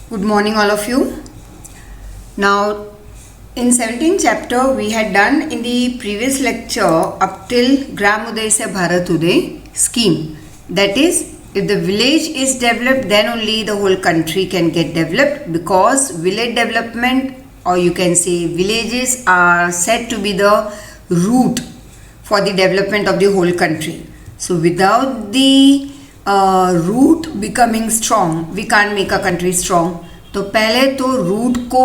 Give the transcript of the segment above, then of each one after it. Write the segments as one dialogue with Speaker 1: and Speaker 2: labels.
Speaker 1: Good morning, all of you. Now, in 17th chapter, we had done in the previous lecture up till Gram Uday se Bharat Uday scheme. That is, if the village is developed, then only the whole country can get developed, because village development, or you can say villages, are said to be the root for the development of the whole country. So, without the root becoming strong, we can't make a country strong. तो पहले तो root को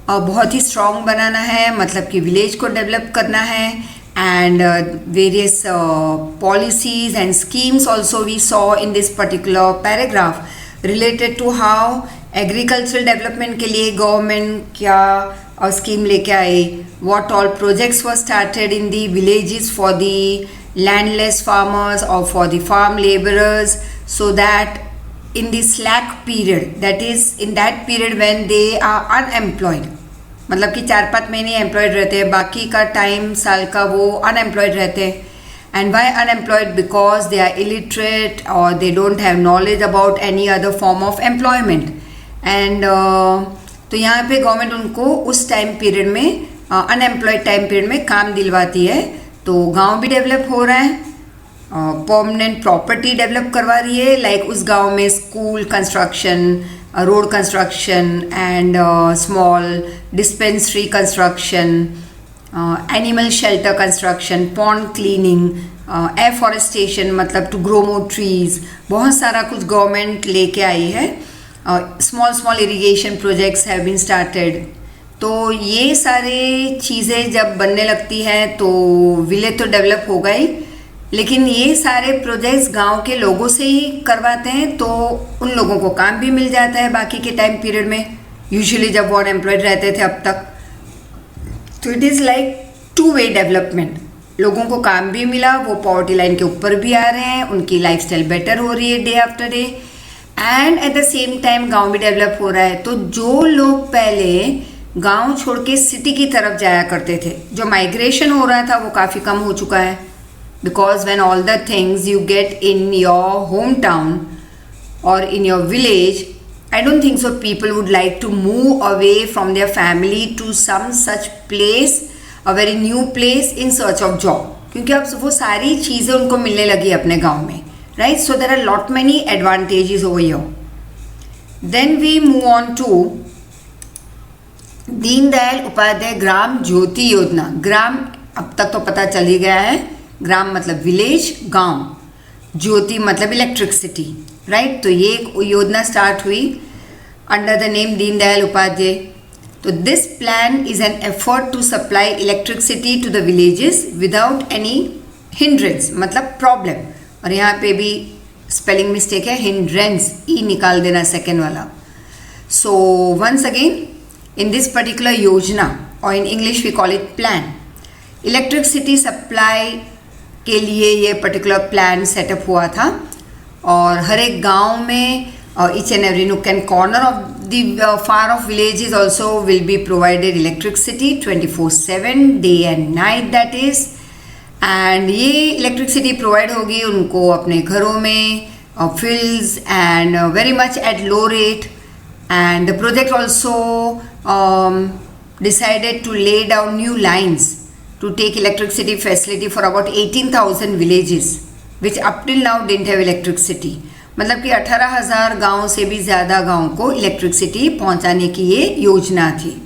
Speaker 1: बहुत ही strong बनाना है, मतलब कि village को develop करना है, and various policies and schemes also we saw in this particular paragraph related to how agricultural development के लिए गवर्नमेंट क्या स्कीम लेके आए, what all projects were started in the villages for the landless farmers or for the farm laborers, so that in the slack period, that is in that period when they are unemployed, मतलब कि 4-5 महीने employed रहते हैं, बाकी का time साल का वो अनएम्प्लॉयड रहते हैं. And why unemployed? Because they are illiterate और they don't have knowledge about any other form of employment. And तो यहाँ पे गवर्नमेंट उनको उस टाइम पीरियड में, अनएम्प्लॉयड टाइम पीरियड में काम दिलवाती है. तो गांव भी डेवलप हो रहा है, परमानेंट प्रॉपर्टी डेवलप करवा रही है, लाइक उस गांव में school construction, road construction and small dispensary construction, animal shelter construction, pond cleaning, afforestation, मतलब टू ग्रो मोर ट्रीज, बहुत सारा कुछ गवर्नमेंट लेके आई है. Small irrigation projects have been started. तो ये सारे चीज़ें जब बनने लगती हैं तो विलेज तो डेवलप हो गई, लेकिन ये सारे प्रोजेक्ट्स गांव के लोगों से ही करवाते हैं, तो उन लोगों को काम भी मिल जाता है बाकी के टाइम पीरियड में, यूजुअली जब वो अनएम्प्लॉयड रहते थे अब तक. तो it is like 2-way development. लोगों को काम भी मिला, वो पॉवर्टी लाइन के ऊपर भी आ रहे हैं, उनकी लाइफस्टाइल बेटर हो रही है day after day, and eight the same time गाँव भी डेवलप हो रहा है. तो जो लोग पहले गांव छोड़ के सिटी की तरफ जाया करते थे, जो माइग्रेशन हो रहा था वो काफ़ी कम हो चुका है. Because when all the things you get in your home town और in your village, I don't think so people would like to move away from their family to some such place, a very new place, in search of job, क्योंकि अब वो सारी चीज़ें उनको मिलने लगी अपने गाँव में, right. So there are lot many advantages over here. Then we move on to Deendayal Upadhyay Gram Jyoti Yojana. ग्राम अब तक तो पता चल ही गया है, ग्राम मतलब विलेज, गांव, ज्योति मतलब इलेक्ट्रिसिटी, राइट. तो ये एक योजना स्टार्ट हुई under the name Deendayal Upadhyay. तो this plan is an effort to supply electricity to the villages without any hindrance, मतलब प्रॉब्लम. और यहाँ पे भी स्पेलिंग मिस्टेक है, हिंड्रेंस, ई निकाल देना सेकेंड वाला. So once again, in this particular yojana, or in English we call it plan, electricity supply के लिए ये particular plan setup हुआ था. और हर एक गांव में each and every nook and corner of the far off villages also will be provided electricity 24/7 day and night, that is. and ये electricity provide होगी उनको अपने घरों में, fields, and very much at low rate. And the project also decided to lay down new lines to take electricity facility for about 18,000 villages, which up till now didn't have electricity. मतलब कि 18,000 गाँव से भी ज़्यादा गाँव को electricity पहुँचाने की ये योजना थी.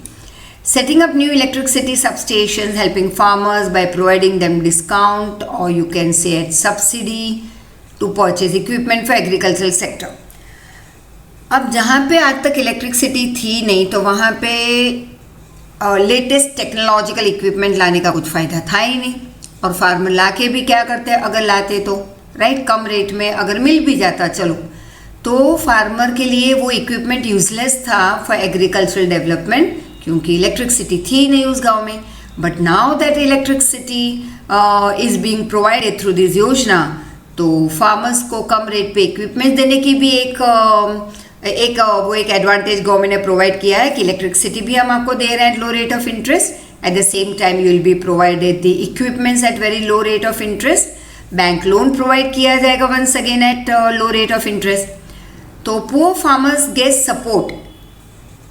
Speaker 1: Setting up new electricity substations, helping farmers by providing them discount, or you can say at subsidy, to purchase equipment for agricultural sector. अब जहाँ पे आज तक इलेक्ट्रिसिटी थी नहीं, तो वहाँ पे लेटेस्ट टेक्नोलॉजिकल इक्विपमेंट लाने का कुछ फ़ायदा था ही नहीं. और फार्मर ला के भी क्या करते हैं, अगर लाते तो राइट कम रेट में अगर मिल भी जाता चलो, तो फार्मर के लिए वो इक्विपमेंट यूजलेस था फॉर एग्रीकल्चरल डेवलपमेंट, क्योंकि इलेक्ट्रिसिटी थी नहीं उस गाँव में. But now that electricity is being provided through this योजना, तो फार्मर्स को कम रेट पे इक्विपमेंट देने की भी एक एडवांटेज गवर्नमेंट ने प्रोवाइड किया है कि इलेक्ट्रिसिटी भी हम आपको दे रहे हैं at low rate of interest. At the same time you will be provided the equipments at very low rate of interest. Bank loan provide किया जाएगा once again at low rate of interest. तो poor farmers get support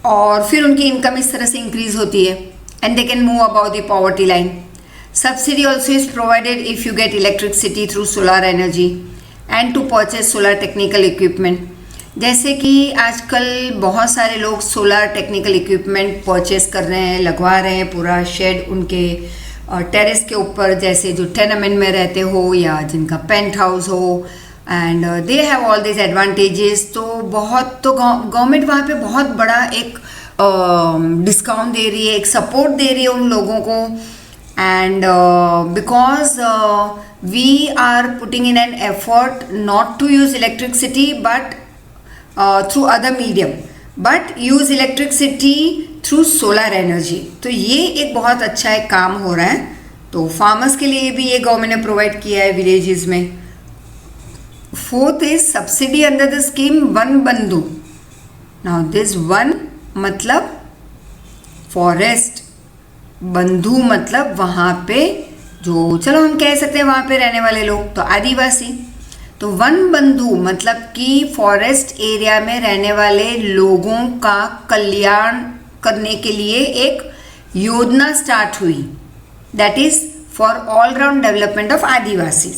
Speaker 1: और फिर उनकी income इस तरह से increase होती है and they can move about the poverty line. Subsidy also is provided if you get electricity through solar energy and to purchase solar technical equipment. जैसे कि आजकल बहुत सारे लोग सोलर टेक्निकल इक्विपमेंट परचेज कर रहे हैं, लगवा रहे हैं पूरा शेड उनके टेरेस के ऊपर, जैसे जो टेनामेंट में रहते हो या जिनका पेंट हाउस हो, and they have all this advantages. तो बहुत तो गवर्नमेंट वहाँ पे बहुत बड़ा एक डिस्काउंट दे रही है, एक सपोर्ट दे रही है उन लोगों को. And because we are putting in an effort not to use electricity but through other medium, but use electricity through solar energy. तो ये एक बहुत अच्छा एक काम हो रहा है. तो फार्मर्स के लिए भी ये गवर्नमेंट ने प्रोवाइड किया है विलेजेस में. Fourth is subsidy under the scheme one बंधु. नाउ दिस वन मतलब फॉरेस्ट, बंधु मतलब वहाँ पे जो, चलो हम कह सकते हैं वहाँ पे रहने वाले लोग, तो आदिवासी. तो वन बंधु मतलब कि फॉरेस्ट एरिया में रहने वाले लोगों का कल्याण करने के लिए एक योजना स्टार्ट हुई, that is for all round development of Adivasi.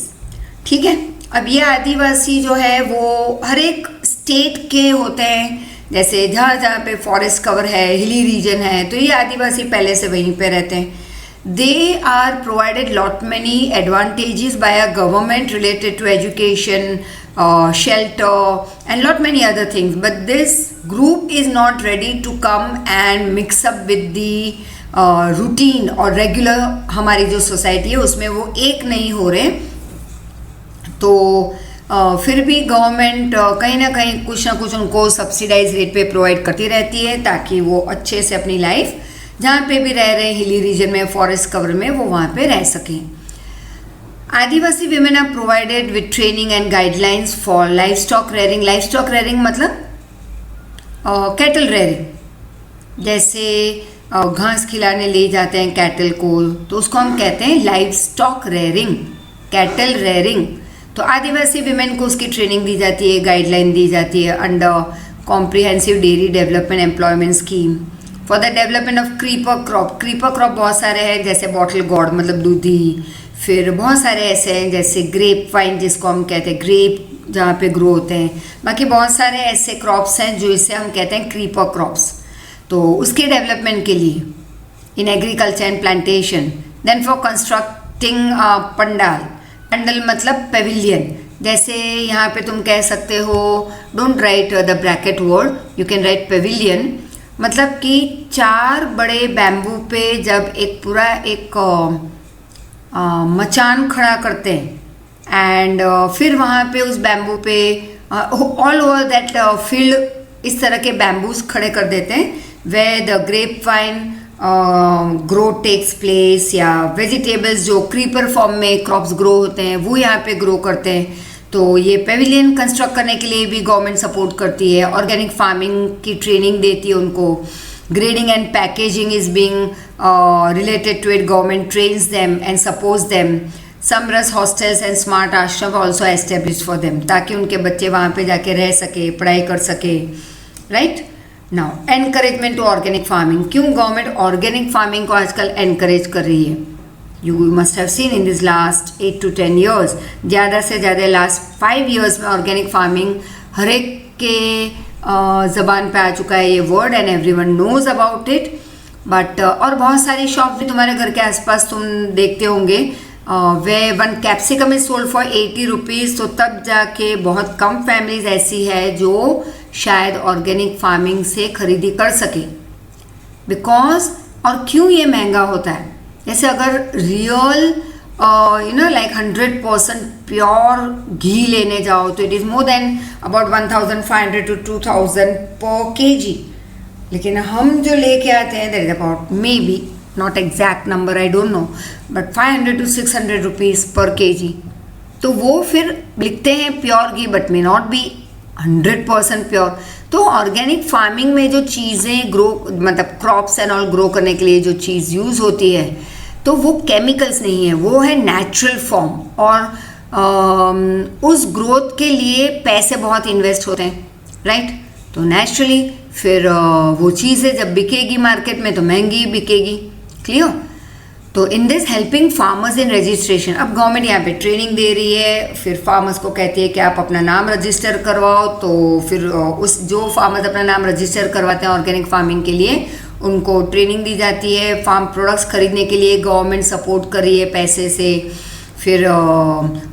Speaker 1: ठीक है. अब ये आदिवासी जो है वो हर एक स्टेट के होते हैं, जैसे जहाँ जहाँ पे फॉरेस्ट कवर है, हिली रीजन है, तो ये आदिवासी पहले से वहीं पे रहते हैं. They are provided lot many advantages by a government related to education, shelter and lot many other things. But this group is not ready to come and mix up with the routine or regular हमारी जो society है उसमें वो एक नहीं हो रहे. तो फिर भी गवर्नमेंट कहीं ना कुछ उनको सब्सिडाइज रेट पे प्रोवाइड करती रहती है ताकि वो अच्छे से अपनी लाइफ जहाँ पे भी रह रहे हैं हिली रीजन में, फॉरेस्ट कवर में, वो वहाँ पे रह सकें. Adivasi women are provided with training and guidelines for life stock rearing. Life stock rearing मतलब कैटल रेयरिंग. जैसे घास खिलाने ले जाते हैं कैटल को, तो उसको हम कहते हैं life stock rearing, cattle rearing. तो आदिवासी वीमेन को उसकी ट्रेनिंग दी जाती है, गाइडलाइन दी जाती है under comprehensive dairy development employment scheme for the development of creeper crop. Creeper crop बहुत सारे हैं, जैसे बॉटल गॉर्ड मतलब दूधी, फिर बहुत सारे ऐसे हैं जैसे ग्रेप वाइन जिसको हम कहते हैं, ग्रेप जहाँ पे ग्रो होते हैं. बाकी बहुत सारे ऐसे क्रॉप्स हैं जो इसे हम कहते हैं क्रीपर क्रॉप्स. तो उसके डेवलपमेंट के लिए in agriculture and plantation. Then for constructing pandal. Pandal मतलब पेविलियन. जैसे यहाँ पे तुम कह सकते हो, don't write the bracket word, you can write pavilion. मतलब कि 4 बड़े बैम्बू पे जब एक पूरा एक मचान खड़ा करते हैं एंड फिर वहाँ पे उस बैम्बू पे ऑल ओवर दैट फील्ड इस तरह के बैम्बूज खड़े कर देते हैं, way the grape vine grow takes place, या वेजिटेबल्स जो क्रीपर फॉर्म में क्रॉप्स ग्रो होते हैं वो यहाँ पे ग्रो करते हैं. तो ये पेविलियन कंस्ट्रक्ट करने के लिए भी गवर्नमेंट सपोर्ट करती है. ऑर्गेनिक फार्मिंग की ट्रेनिंग देती है उनको. Grading and packaging is being related to it. Government trains them and supports them. Samras hostels and smart ashram also establish for them, ताकि उनके बच्चे वहाँ पे जाके रह सके, पढ़ाई कर सके. Right. Now encouragement to organic farming. क्यों गवर्नमेंट ऑर्गेनिक फार्मिंग को आजकल एनकरेज कर रही है? You must have seen in this last 8 to 10 years, ज़्यादा से ज़्यादा लास्ट 5 years में ऑर्गेनिक फार्मिंग हर एक के ज़बान पे आ चुका है ये word and everyone knows about it. But और बहुत सारी शॉप भी तुम्हारे घर के आसपास तुम देखते होंगे, वे 1 capsicum is sold for 80 rupees. तो तब जाके बहुत कम फैमिलीज ऐसी है जो शायद ऑर्गेनिक फार्मिंग से खरीदी कर सके. बिकॉज और क्यों ये महंगा होता है? जैसे अगर रियल लाइक 100% प्योर घी लेने जाओ तो it is more than about 1500 to 2000 पर kg. लेकिन हम जो लेके आते हैं that is about may be not exact number, I don't know, but 500 to 600 rupees पर kg. तो वो फिर लिखते हैं pure ghee but may not be 100% pure. तो ऑर्गेनिक फार्मिंग में जो चीज़ें ग्रो मतलब क्रॉप्स एंड ऑल ग्रो करने के लिए जो चीज़ यूज़ होती है तो वो केमिकल्स नहीं है, वो है नेचुरल फॉर्म. और उस ग्रोथ के लिए पैसे बहुत इन्वेस्ट होते हैं. राइट. तो नेचुरली फिर वो चीज़ है जब बिकेगी मार्केट में तो महंगी बिकेगी। क्लियर? तो in this helping farmers in registration, अब गवर्नमेंट यहाँ पे ट्रेनिंग दे रही है, फिर फार्मर्स को कहती है कि आप अपना नाम रजिस्टर करवाओ। तो फिर उस जो फार्मर्स अपना नाम रजिस्टर करवाते हैं ऑर्गेनिक फार्मिंग के लिए, उनको ट्रेनिंग दी जाती है। फार्म प्रोडक्ट्स खरीदने के लिए गवर्नमेंट सपोर्ट कर रही है पैसे से। फिर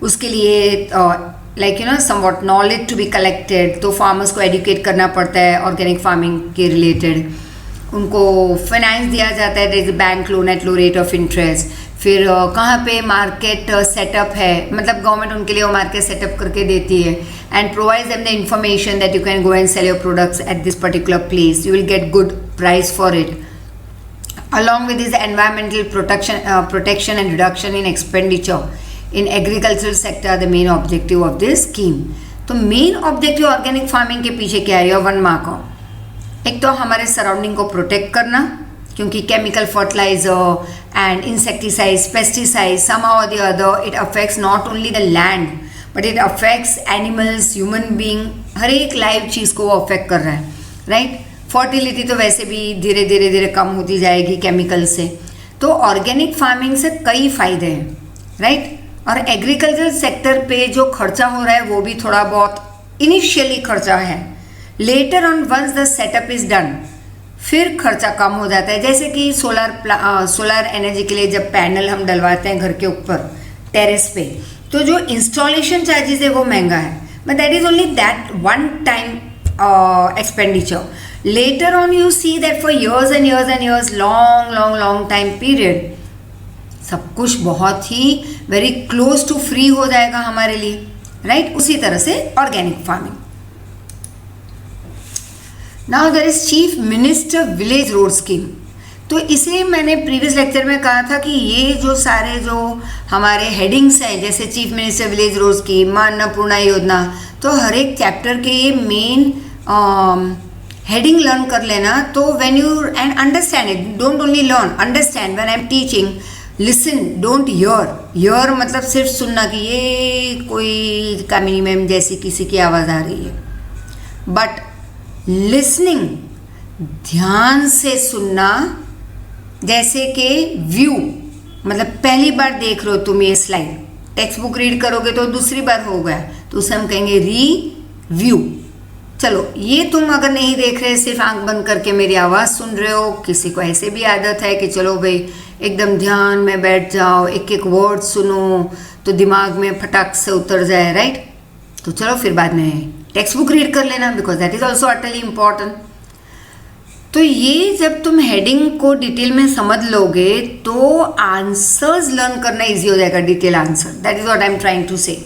Speaker 1: उसके लिए like you know somewhat knowledge to be collected, तो फार्मर्स को एडुकेट करना पड़ता है ऑर्गेनिक फार्मिंग के रिलेटेड। उनको फाइनेंस दिया जाता है, जैसे bank loan at low rate of interest. फिर कहाँ पे मार्केट सेटअप है, मतलब गवर्नमेंट उनके लिए वो मार्केट सेटअप करके देती है and provides them the information that you can go and sell your products at this particular place, you will get good price for it. Along with this environmental protection and reduction in expenditure in agricultural sector are the main objective of this scheme. तो main objective organic farming के पीछे क्या है? One mark. एक तो हमारे surrounding को protect करना, क्योंकि chemical fertiliser and insecticides, pesticides, somehow or the other it affects not only the land but it affects animals, human being, हर एक लाइव चीज़ को वो अफेक्ट कर रहा है, राइट? फर्टिलिटी तो वैसे भी धीरे धीरे धीरे कम होती जाएगी केमिकल से। तो ऑर्गेनिक फार्मिंग से कई फायदे हैं, राइट? और एग्रीकल्चर सेक्टर पे जो खर्चा हो रहा है वो भी थोड़ा बहुत इनिशियली खर्चा है, later on once the setup is done फिर खर्चा कम हो जाता है। जैसे कि सोलर एनर्जी के लिए जब पैनल हम डलवाते हैं घर के ऊपर टेरेस पे, तो जो इंस्टॉलेशन चार्जेस है वो महंगा है, but that is only that one time expenditure. Later on you see that for years and years and years, long time period, सब कुछ बहुत ही very close to free हो जाएगा हमारे लिए, right? उसी तरह से organic farming. Now there is Chief Minister Village Road Scheme. तो इसे मैंने प्रीवियस लेक्चर में कहा था कि ये जो सारे जो हमारे हेडिंग्स हैं, जैसे chief minister village road scheme, Annapurna योजना, तो हर एक चैप्टर के ये मेन हेडिंग लर्न कर लेना। तो when you and understand it, don't only learn, understand. When I am teaching, listen, don't hear मतलब सिर्फ सुनना कि ये कोई कामिनी मैम जैसी किसी की आवाज़ आ रही है, बट लिसनिंग, ध्यान से सुनना। जैसे कि व्यू, मतलब पहली बार देख रहे हो तुम ये स्लाइड, टेक्स्ट बुक रीड करोगे तो दूसरी बार हो गया, तो उसे हम कहेंगे रिव्यू। चलो, ये तुम अगर नहीं देख रहे, सिर्फ आंख बंद करके मेरी आवाज़ सुन रहे हो, किसी को ऐसे भी आदत है कि चलो भाई एकदम ध्यान में बैठ जाओ, एक एक वर्ड सुनो तो दिमाग में फटाक से उतर जाए, राइट? तो चलो फिर बाद में टेक्स्ट बुक रीड कर लेना, because that is also utterly important. तो ये जब तुम हेडिंग को डिटेल में समझ लोगे तो आंसर्स लर्न करना इजी हो जाएगा, detail answer. That is what I am trying to say.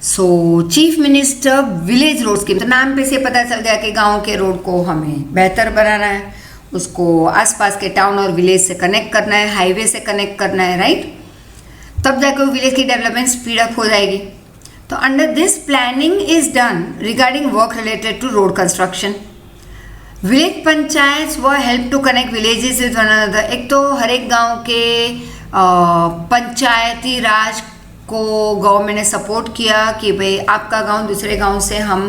Speaker 1: So chief minister village road scheme, तो नाम पे से पता चल गया कि गांव के रोड को हमें बेहतर बनाना है, उसको आसपास के टाउन और विलेज से कनेक्ट करना है, हाईवे से कनेक्ट करना है, राइट? तब जाकर विलेज की डेवलपमेंट स्पीड अप हो जाएगी। तो under this planning is done regarding work related to road construction. Village panchayat वो help to connect villages with one another. एक तो हर एक गांव के पंचायती राज को गवर्नमेंट ने सपोर्ट किया कि भाई आपका गांव दूसरे गांव से हम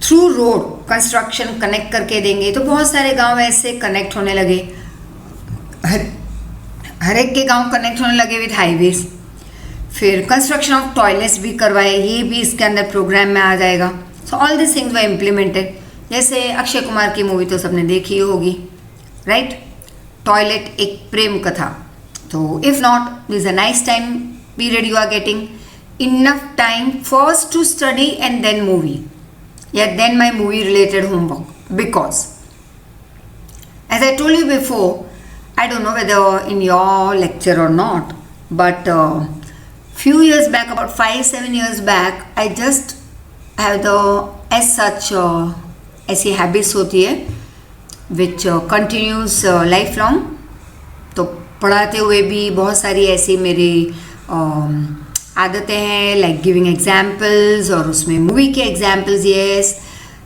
Speaker 1: थ्रू रोड कंस्ट्रक्शन कनेक्ट करके देंगे। तो बहुत सारे गांव ऐसे कनेक्ट होने लगे, हर एक के गांव कनेक्ट होने लगे विद हाईवेज। फिर कंस्ट्रक्शन ऑफ टॉयलेट्स भी करवाए, ये भी इसके अंदर प्रोग्राम में आ जाएगा। So all this things were implemented. जैसे अक्षय कुमार की मूवी तो सबने देखी होगी, राइट? टॉयलेट एक प्रेम कथा। तो if not, this is a nice time period you are getting, enough time first to study and then movie, या then my movie related homework, because as I told you before, I don't know whether in your lecture or not, but few years back, about 5-7 years back, I just have the as such ऐसी habits होती है विच continuous life long. तो पढ़ाते हुए भी बहुत सारी ऐसी मेरी आदतें हैं, लाइक गिविंग एग्जाम्पल्स, और उसमें मूवी के एग्जाम्पल्स, येस,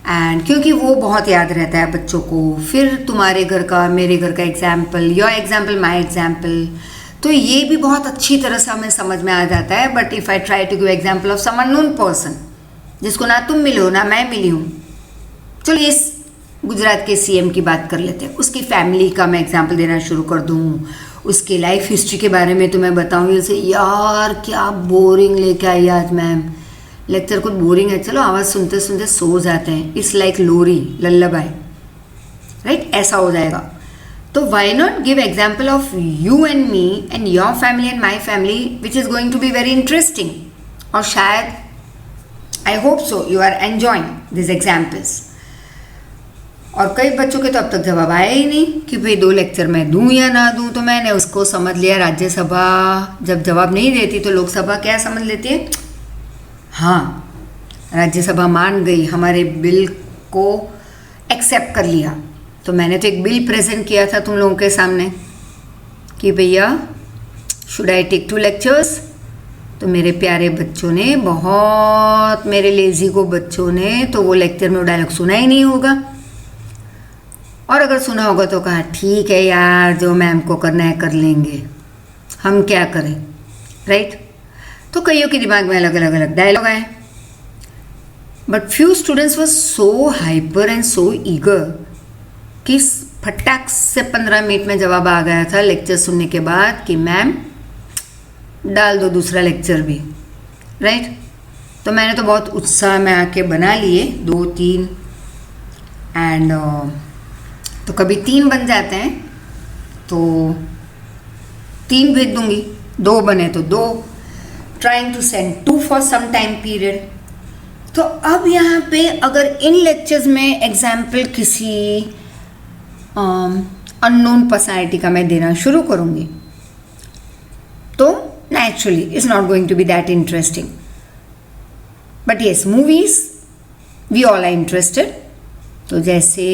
Speaker 1: एंड क्योंकि वो बहुत याद रहता है बच्चों को। फिर तुम्हारे घर का, मेरे घर का example, your example, my example, तो ये भी बहुत अच्छी तरह से हमें समझ में आ जाता है। But if I try to give example of some unknown person, जिसको ना तुम मिले हो ना मैं मिली हूँ, चलो इस गुजरात के सीएम की बात कर लेते हैं, उसकी फैमिली का मैं एग्जांपल देना शुरू कर दूँ, उसकी लाइफ हिस्ट्री के बारे में तुम्हें बताऊँ, जैसे यार क्या बोरिंग लेके आई आज मैम, लेक्चर कुछ बोरिंग है, चलो आवाज़ सुनते सुनते सो जाते हैं, इट्स लाइक लोरी लल्लाबाई, राइट, ऐसा हो जाएगा। तो why not give example of you and me and your family and my family which is going to be very interesting, और शायद I hope so you are enjoying this examples. और कई बच्चों के तो अब तक जवाब आया ही नहीं कि भाई 2 लेक्चर मैं दूं या ना दूं, तो मैंने उसको समझ लिया राज्यसभा जब जवाब नहीं देती तो लोकसभा क्या समझ लेती है, हाँ राज्यसभा मान गई, हमारे बिल को एक्सेप्ट कर लिया। तो मैंने तो एक बिल प्रेजेंट किया था तुम लोगों के सामने कि भैया शुड आई टेक 2 लेक्चर्स, तो मेरे प्यारे बच्चों ने, बहुत मेरे लेजी को बच्चों ने तो वो लेक्चर में वो डायलॉग सुना ही नहीं होगा, और अगर सुना होगा तो कहा ठीक है यार जो मैम को करना है कर लेंगे, हम क्या करें, राइट। तो कईयों के दिमाग में अलग अलग डायलॉग आए, but few students were so hyper and so eager कि फटाक से 15 मिनट में जवाब आ गया था लेक्चर सुनने के बाद कि मैम डाल दो दूसरा लेक्चर भी, राइट। तो मैंने तो बहुत उत्साह में आके बना लिए 2-3 एंड तो कभी 3 बन जाते हैं तो 3 भेज दूंगी, 2 बने तो 2, trying to send 2 for some time period. तो अब यहाँ पे अगर इन लेक्चर्स में एग्जाम्पल किसी अननोन पर्सनैलिटी का मैं देना शुरू करूँगी तो naturally it's not going to be that interesting, but yes movies we all are interested। तो जैसे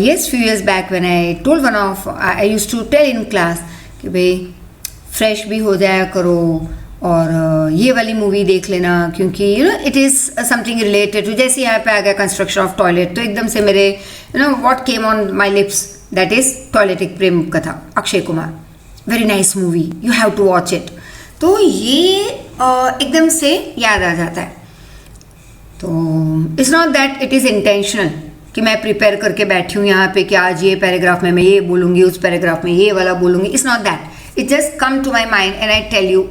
Speaker 1: yes few years back when I told one of I used to tell in class कि भाई फ्रेश भी हो जाया करो और ये वाली मूवी देख लेना, क्योंकि you know it is something related to, जैसे यहाँ पे आ गया कंस्ट्रक्शन ऑफ टॉयलेट तो एकदम से मेरे you know what came on my lips that is टॉयलेटिक प्रेम कथा, Akshay Kumar, very nice movie, you have to watch it. तो ये एकदम से याद आ जाता है। तो it's not that it is intentional कि मैं प्रिपेयर करके बैठी हूँ यहाँ पे कि आज ये पैराग्राफ में मैं ये बोलूँगी, उस पैराग्राफ में ये वाला बोलूँगी, it's not that, it just come to my mind and I tell you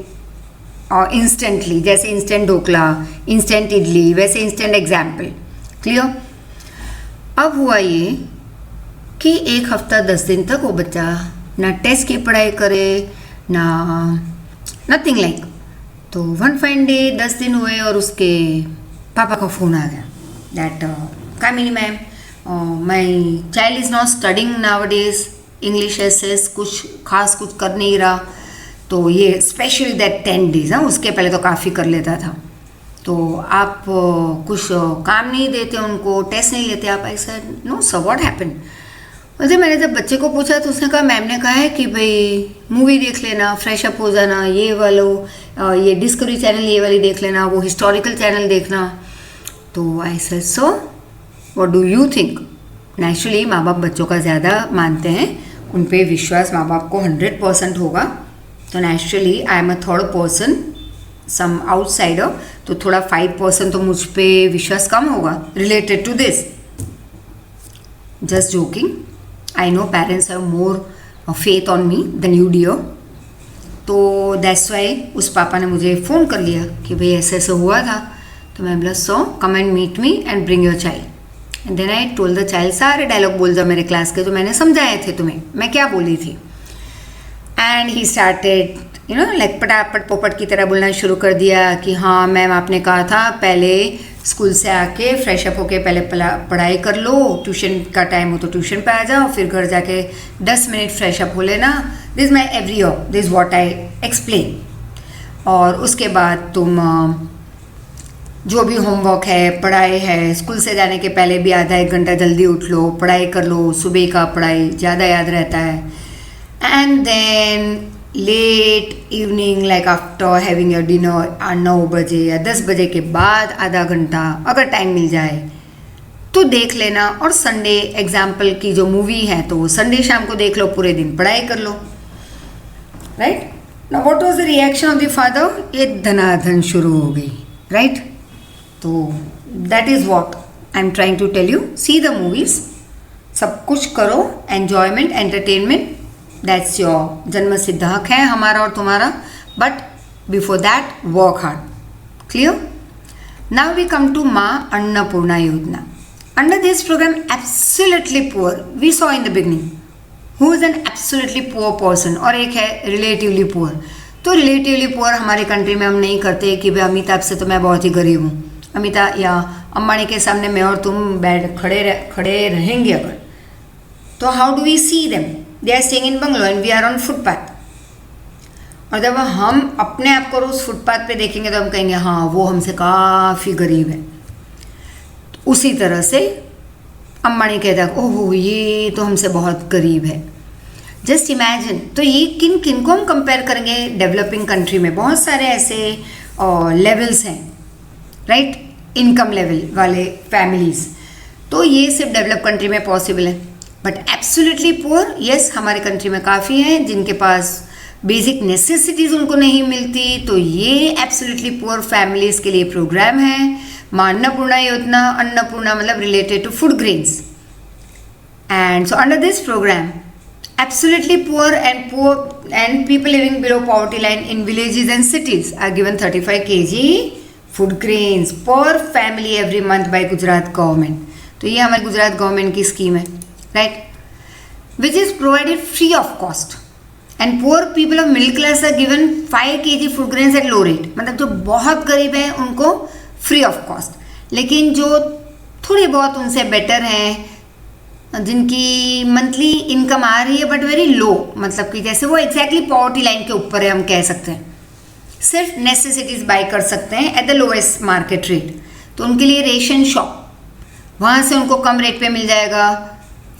Speaker 1: instantly, जैसे इंस्टेंट ढोकला, इंस्टेंट इडली, वैसे इंस्टेंट एग्जाम्पल, क्लियर। अब हुआ ये कि 1 हफ्ता 10 दिन तक वो बच्चा ना टेस्ट की पढ़ाई करे ना नथिंग लाइक। तो वन फाइन डे 10 दिन हुए और उसके पापा का फ़ोन आ गया that Kamini ma'am my child is not studying nowadays English essays, कुछ खास कुछ कर नहीं रहा, तो ये स्पेशली दैट 10 डेज, हाँ उसके पहले तो काफ़ी कर लेता था, तो आप कुछ काम नहीं देते उनको, टेस्ट नहीं लेते आप, ऐसा नो सर व्हाट हैपेंड। वैसे मैंने जब बच्चे को पूछा तो उसने कहा मैम ने कहा है कि भाई मूवी देख लेना, फ्रेश अप हो जाना, ये वालो ये डिस्कवरी चैनल ये वाली देख लेना, वो हिस्टोरिकल चैनल देखना। तो I said so what do you think. Naturally माँ बाप बच्चों का ज़्यादा मानते हैं, उन पे विश्वास माँ बाप को 100% होगा, तो naturally I am a third person, some outsider, तो थोड़ा 5% तो मुझ पे विश्वास कम होगा related to this. Just joking, I know parents have more faith on me than you dear। तो दैट्स वाई उस पापा ने मुझे फ़ोन कर लिया कि भाई ऐसे ऐसे हुआ था, तो मैं बोला so come and meet me and bring your child. And then I told the child सारे डायलॉग बोल जा मेरे क्लास के, तो मैंने समझाए थे तुम्हें मैं क्या बोली थी। And he started you know like पटापट पोपट की तरह बोलना शुरू कर दिया कि हाँ मैम आपने कहा था पहले स्कूल से आके फ्रेश अप होके पहले पढ़ाई कर लो, ट्यूशन का टाइम हो तो ट्यूशन पे आ जाओ, फिर घर जाके 10 मिनट फ्रेश अप हो लेना, this my every year, this what I explain. और उसके बाद तुम जो भी होमवर्क है, पढ़ाई है, स्कूल से जाने के पहले भी आधा 1 घंटा जल्दी उठ लो, पढ़ाई कर लो, सुबह का पढ़ाई ज़्यादा याद रहता है। And then late evening like after having your dinner 9 बजे या 10 बजे के बाद आधा घंटा अगर टाइम मिल जाए तो देख लेना, और संडे एग्जाम्पल की जो मूवी है तो वो संडे शाम को देख लो, पूरे दिन पढ़ाई कर लो, right. Now what was the reaction of the father, ये धनाधन शुरू हो गई, राइट। तो that is what I am trying to tell you, see the movies सब कुछ करो, एन्जॉयमेंट, एंटरटेनमेंट, दैट्स योर जन्म सिद्ध हक है हमारा और तुम्हारा, but before that work hard. Clear? Now we come to Maa Annapurna Yojana. Under this programme absolutely poor, we saw in the beginning who is an absolutely poor person, और एक है रिलेटिवली पुअर. तो रिलेटिवली पुअर हमारे कंट्री में हम नहीं करते कि भाई अमिताभ से तो मैं बहुत ही गरीब हूँ, अमिताभ या अंबानी के सामने मैं और तुम बैठ खड़े रहेंगे अगर, तो how do we see them? They are staying in bungalow and we are on footpath. और जब हम अपने आप को रोज फुटपाथ पे देखेंगे तो हम कहेंगे हाँ वो हमसे काफ़ी गरीब है. तो उसी तरह से अंबानी कहता है ओह ये तो हमसे बहुत गरीब है. Just imagine. तो ये किन किन को हम कंपेयर करेंगे? डेवलपिंग कंट्री में बहुत सारे ऐसे लेवल्स हैं, राइट? इनकम लेवल वाले फैमिलीज. तो ये सिर्फ डेवलप कंट्री में पॉसिबल है. बट एब्सोल्युटली पुअर, यस, हमारे कंट्री में काफ़ी हैं जिनके पास बेसिक नेसेसिटीज़ उनको नहीं मिलती. तो ये एब्सोल्युटली पुअर फैमिलीज़ के लिए प्रोग्राम है माँ अन्नपूर्णा योजना. अन्नपूर्णा मतलब related to food grains. And so under this programme absolutely poor and people living below poverty line in villages and cities are given 35 kg food grains per family every month by Gujarat government. तो ये हमारी Gujarat government की scheme है, right, which is provided free of cost. And poor people of middle class are given 5 kg food grains at low rate. मतलब जो बहुत गरीब हैं उनको फ्री ऑफ कॉस्ट, लेकिन जो थोड़ी बहुत उनसे बेटर हैं, जिनकी मंथली इनकम आ रही है बट वेरी लो, मतलब कि जैसे वो एग्जैक्टली पॉवर्टी लाइन के ऊपर है हम कह सकते हैं, सिर्फ नेसेसिटीज़ बाई कर सकते हैं at the lowest market rate. तो उनके लिए रेशन शॉप, वहाँ से उनको कम रेट पे मिल जाएगा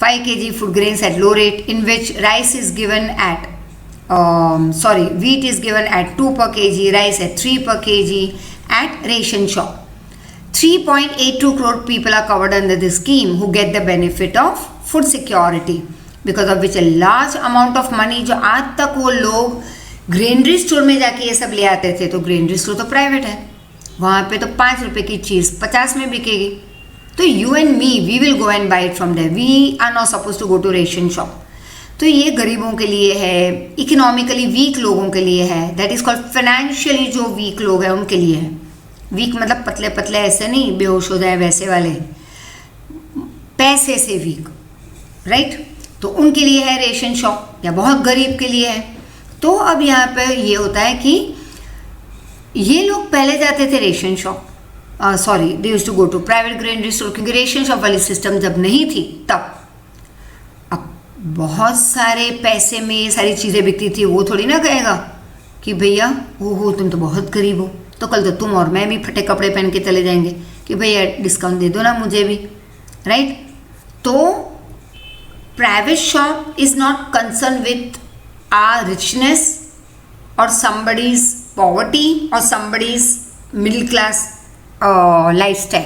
Speaker 1: 5 kg food grains at low rate, in which rice is given at wheat is given at 2 per kg, rice at 3 per kg at ration shop. 3.82 crore people are covered under this scheme who get the benefit of food security, because of which a large amount of money जो आज तक वो लोग granary store में जाके ये सब ले आते थे, तो ग्रेनरी स्टोर तो प्राइवेट है, वहाँ पे तो 5 रुपये की चीज़ 50 में बिकेगी. तो you and me we will go and buy it from there, we are not suppose to go to ration shop. तो ये गरीबों के लिए है, इकोनॉमिकली वीक लोगों के लिए है, दैट इज़ कॉल्ड फाइनेंशियली जो वीक लोग हैं उनके लिए है. वीक मतलब पतले पतले ऐसे नहीं बेहोश हो जाए वैसे वाले, पैसे से वीक, राइट. तो उनके लिए है रेशन शॉप, या बहुत गरीब के लिए है. तो अब यहाँ पे ये होता है कि ये लोग पहले जाते थे ration shop, they used to go to private granary store, क्योंकि रेशन शॉप वाली सिस्टम जब नहीं थी तब. अब बहुत सारे पैसे में ये सारी चीज़ें बिकती थी, वो थोड़ी ना कहेगा कि भैया हो तुम तो बहुत गरीब हो, तो कल तो तुम और मैं भी फटे कपड़े पहन के चले जाएंगे कि भैया डिस्काउंट दे दो ना मुझे भी, राइट. तो private shop is not concern with our richness और समबडीज पॉवर्टी और समबडीज मिडिल क्लास लाइफस्टाइल.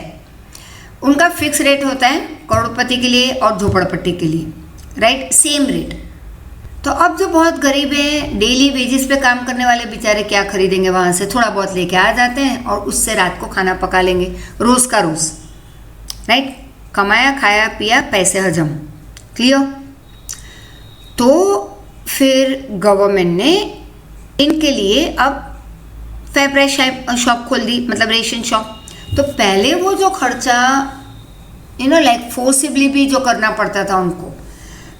Speaker 1: उनका फिक्स रेट होता है करोड़पति के लिए और झोपड़पट्टी के लिए, राइट, सेम रेट. तो अब जो बहुत गरीब हैं, डेली वेजेस पे काम करने वाले बेचारे क्या खरीदेंगे, वहाँ से थोड़ा बहुत लेके आ जाते हैं और उससे रात को खाना पका लेंगे रोज़ का रोज़, राइट. कमाया खाया पिया पैसे हजम. क्लियर? तो फिर गवर्नमेंट ने इनके लिए अब फेयर प्राइस शॉप खोल दी, मतलब रेशन शॉप. तो पहले वो जो खर्चा लाइक फोर्सिबली भी जो करना पड़ता था उनको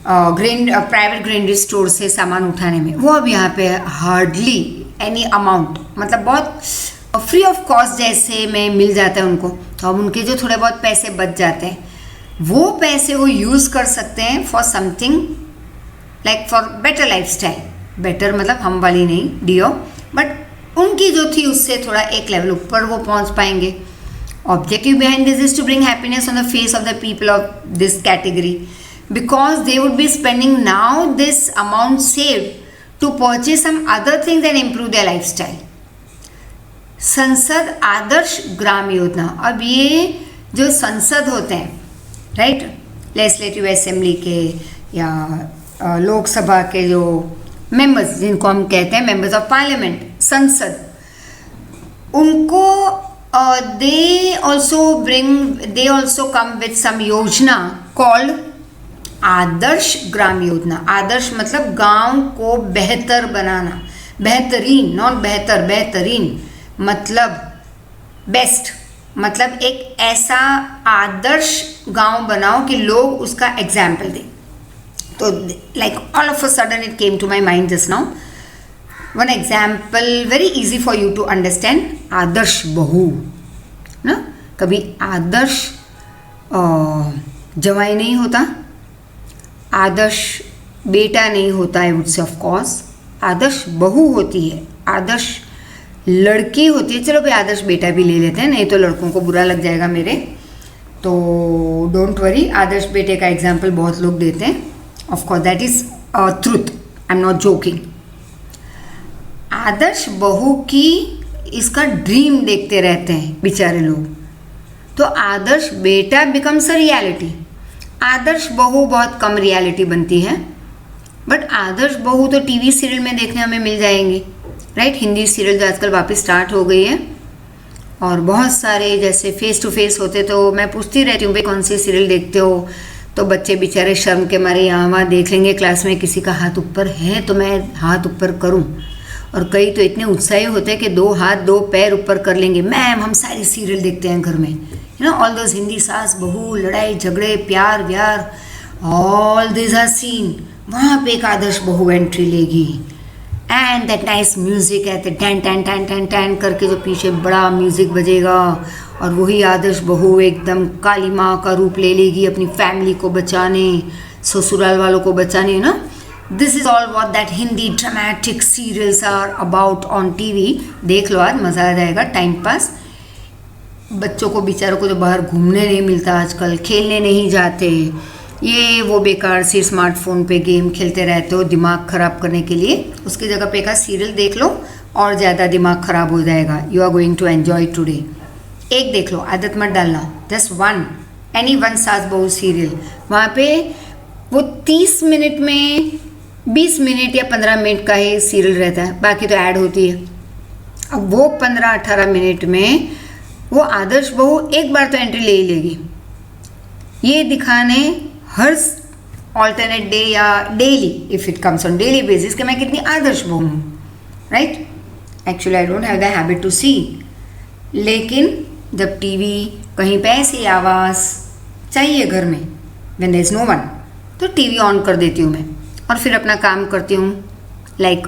Speaker 1: प्राइवेट ग्रेनरी स्टोर से सामान उठाने में, वो अब यहाँ पे हार्डली एनी अमाउंट, मतलब बहुत फ्री ऑफ कॉस्ट जैसे में मिल जाता है उनको. तो अब उनके जो थोड़े बहुत पैसे बच जाते हैं, वो पैसे वो यूज़ कर सकते हैं for something like for better lifestyle. Better मतलब हम वाली नहीं डियो, बट उनकी जो थी उससे थोड़ा एक लेवल ऊपर वो पहुँच पाएंगे. Objective behind this is to bring happiness on the face of the people of this category, because they would be spending now this amount saved to purchase some other things and improve their lifestyle. संसद आदर्श ग्राम योजना. अब ये जो संसद होते हैं, right, legislative assembly के या लोकसभा के जो मेंबर्स जिनको हम कहते हैं मेंबर्स ऑफ पार्लियामेंट, संसद, उनको they also come with some योजना called आदर्श ग्राम योजना, आदर्श मतलब गांव को बेहतर बनाना, बेहतरीन, नॉट बेहतर, बेहतरीन मतलब बेस्ट, मतलब एक ऐसा आदर्श गांव बनाओ कि लोग उसका एग्जाम्पल दें. तो like all of a sudden it came to my mind just now one example very easy for you to understand. आदर्श बहू ना, कभी आदर्श जवाई नहीं होता, आदर्श बेटा नहीं होता, I would say of course आदर्श बहू होती है, आदर्श लड़की होती है. चलो भाई आदर्श बेटा भी ले लेते हैं, नहीं तो लड़कों को बुरा लग जाएगा मेरे, तो डोंट वरी. आदर्श बेटे का एग्जाम्पल बहुत लोग देते हैं, of course that is truth, I am not joking. आदर्श बहू की इसका ड्रीम देखते रहते हैं बेचारे लोग, तो आदर्श बेटा बिकम्स अ रियलिटी. आदर्श बहू बहुत कम रियलिटी बनती है, बट आदर्श बहू तो टीवी सीरियल में देखने हमें मिल जाएंगे, राइट. हिंदी सीरियल जो आजकल वापस स्टार्ट हो गई है, और बहुत सारे जैसे फेस टू फेस होते, तो मैं पूछती रहती हूँ भाई कौन सी सीरियल देखते हो, तो बच्चे बेचारे शर्म के मारे यहाँ वहाँ देख लेंगे, क्लास में किसी का हाथ ऊपर है तो मैं हाथ ऊपर करूँ, और कई तो इतने उत्साही होते हैं कि 2 हाथ 2 पैर ऊपर कर लेंगे, मैम हम सारी सीरियल देखते हैं घर में, you know all those Hindi सास बहू, लड़ाई झगड़े, प्यार व्यार, ऑल दिस आर सीन. वहाँ पे एक आदर्श बहू एंट्री लेगी, एंड दैट नाइस म्यूजिक है, tan tan tan tan tan करके जो पीछे बड़ा म्यूजिक बजेगा, और वही आदर्श बहू एकदम काली माँ का रूप ले लेगी अपनी फैमिली को बचाने, ससुराल वालों को बचाने ना. This is all what that Hindi dramatic serials are about on TV. देख लो आज, मज़ा आ जाएगा, टाइम पास. बच्चों को बेचारों को जो बाहर घूमने नहीं मिलता आजकल, खेलने नहीं जाते, ये वो बेकार से स्मार्टफोन पे गेम खेलते रहते हो दिमाग ख़राब करने के लिए, उसकी जगह पे एक सीरियल देख लो और ज़्यादा दिमाग ख़राब हो जाएगा. You are going to enjoy today. एक देख लो, आदत मत डालना, जस्ट वन, एनी वन सास बहू सीरियल. वहाँ पे वो 30 मिनट में 20 मिनट या 15 मिनट का ही सीरियल रहता है, बाकी तो ऐड होती है. अब वो 15-18 मिनट में वो आदर्श बहू एक बार तो एंट्री ले ही लेगी, ये दिखाने हर ऑल्टरनेट डे या daily, if it comes on daily basis, कि मैं कितनी आदर्श बहू हूँ, right. Actually I don't have the habit to see, लेकिन जब टीवी कहीं पे ऐसी आवाज़ चाहिए घर में, when there is no one, तो टीवी ऑन कर देती हूँ मैं, और फिर अपना काम करती हूँ, like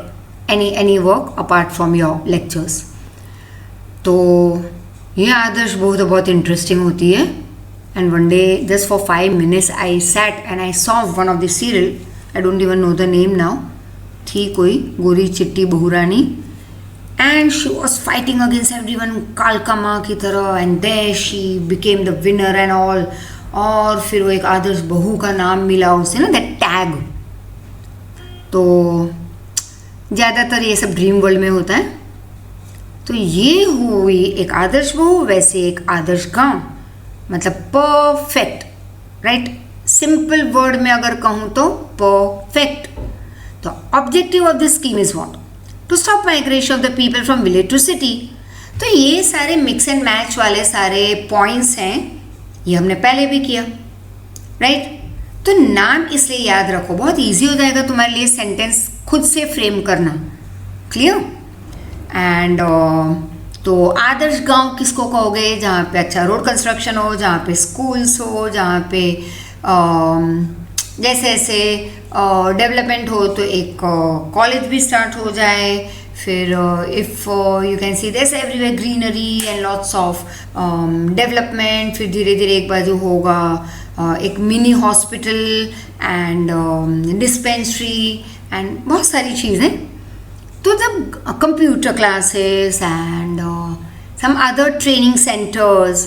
Speaker 1: any work apart from your lectures. तो ये आदर्श बहू तो बहुत इंटरेस्टिंग होती है. And one day, just for 5 minutes, I sat and I saw one of the serial. I don't even know the name now. थी कोई गोरी चिट्टी बहुरानी, and she was fighting against everyone कालका माँ की तरह, and there she became the winner and all. और फिर वो एक आदर्श बहू का नाम मिला उसे ना, that tag. तो ज़्यादातर ये सब ड्रीम वर्ल्ड में होता है. तो ये हुई एक आदर्श बहू, वैसे एक आदर्श गाँव, मतलब परफेक्ट, राइट. सिंपल वर्ड में अगर कहूँ तो परफेक्ट. तो objective of this scheme is what? To stop migration of the people from village to city. तो ये सारे मिक्स एंड मैच वाले सारे पॉइंट्स हैं, ये हमने पहले भी किया, राइट. तो नाम इसलिए याद रखो, बहुत ईजी हो जाएगा तुम्हारे लिए सेंटेंस खुद से फ्रेम करना. क्लियर. एंड तो आदर्श गांव किसको कहोगे? जहाँ पे अच्छा रोड कंस्ट्रक्शन हो, जहाँ पे स्कूल्स हो, जहाँ पे जैसे ऐसे डेवलपमेंट हो, तो एक कॉलेज भी स्टार्ट हो जाए. फिर if you can see this everywhere greenery and lots of development. फिर धीरे धीरे एक बाजू होगा एक मिनी हॉस्पिटल एंड डिस्पेंसरी एंड बहुत सारी चीज़ें. तो जब computer classes and some other training centres,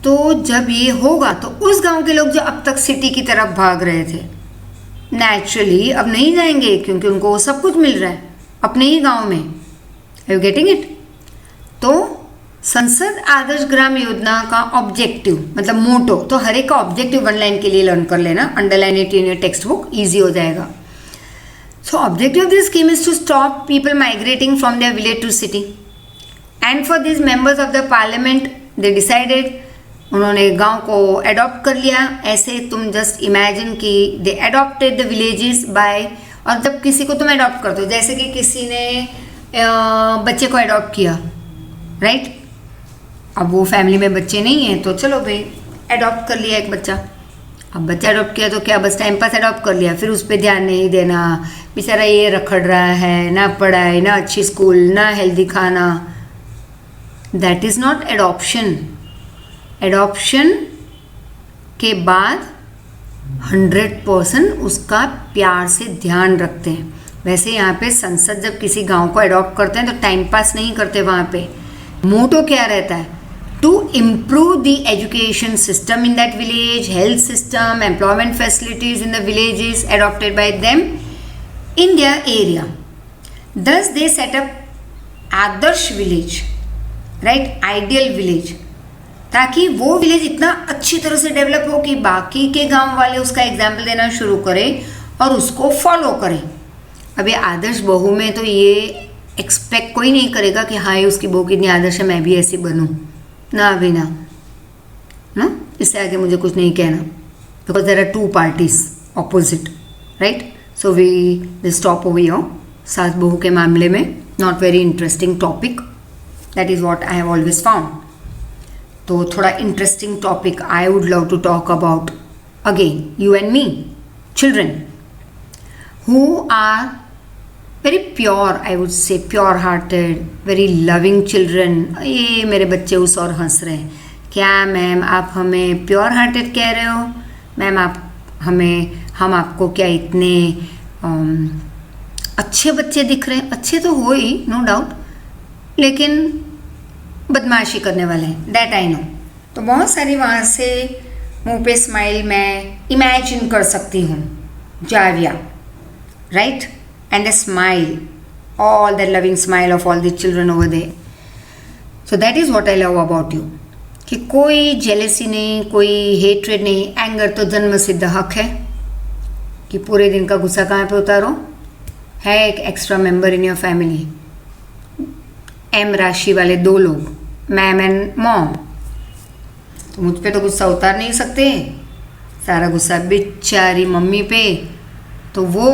Speaker 1: तो जब ये होगा तो उस गांव के लोग जो अब तक सिटी की तरफ भाग रहे थे, नेचुरली अब नहीं जाएंगे, क्योंकि उनको सब कुछ मिल रहा है अपने ही गांव में. Are you getting it? तो संसद आदर्श ग्राम योजना का ऑब्जेक्टिव मतलब मोटो, तो हर एक का ऑब्जेक्टिव 1 लाइन के लिए लर्न कर लेना, underline it in your text book, easy हो जाएगा. So objective of this scheme is to stop people migrating from their village to city. And for these members of the parliament, they decided उन्होंने गांव को adopt कर लिया। ऐसे तुम just imagine कि दे अडॉप्टेड द विलेजेस बाय, और जब किसी को तुम अडॉप्ट करते हो, जैसे कि किसी ने बच्चे को अडॉप्ट किया, राइट। अब वो फैमिली में बच्चे नहीं हैं तो चलो भाई अडॉप्ट कर लिया एक बच्चा। अब बच्चा अडॉप्ट किया तो क्या बस टाइम पास अडॉप्ट कर लिया, फिर उस पर ध्यान नहीं देना, बेचारा ये रखड़ रहा है, ना पढ़ाई, ना अच्छी स्कूल, ना हेल्दी खाना। That is not adoption. Adoption के बाद 100% उसका प्यार से ध्यान रखते हैं। वैसे यहाँ पे संसद जब किसी गांव को अडॉप्ट करते हैं तो टाइम पास नहीं करते। वहाँ पे मोटो क्या रहता है? To improve the education system in that village, health system, employment facilities in the villages adopted by them in their area. Thus they set up Adarsh village, right, ideal village, ताकि वो village इतना अच्छी तरह से develop हो कि बाकी के गांव वाले उसका एग्जाम्पल देना शुरू करें और उसको फॉलो करें। अब ये आदर्श बहू में तो ये एक्सपेक्ट कोई नहीं करेगा कि हाँ ये उसकी बहू कितनी आदर्श है, मैं भी ऐसी बनूं, ना भी ना, इससे आगे मुझे कुछ नहीं कहना, because there are two parties opposite, right. So we stop over here. सास बहू के मामले में not very interesting topic, that is what I have always found. तो थोड़ा interesting topic I would love to talk about again, you and me, children who are very pure, I would say pure hearted, very loving children। ये मेरे बच्चे उस और हंस रहे हैं, क्या मैम आप हमें प्योर हार्टेड कह रहे हो? मैम आप हम आपको क्या इतने अच्छे बच्चे दिख रहे हैं? अच्छे तो हो ही, नो डाउट, लेकिन बदमाशी करने वाले हैं, दैट आई नो। तो बहुत सारी वहाँ से मुंह पे स्माइल मैं इमेजिन कर सकती हूँ, जाविया, right? And a smile, all that loving smile of all the children over there. So that is what I love about you, कि कोई जेलेसी नहीं, कोई हेट्रेड नहीं। एंगर तो जन्म सिद्ध हक है कि पूरे दिन का गुस्सा कहाँ पे उतारो। है एक extra member in your family, M राशि वाले 2 लोग, मैम एंड मॉम, तो मुझ पे तो गुस्सा उतार नहीं सकते, सारा गुस्सा बेचारी मम्मी पे। तो वो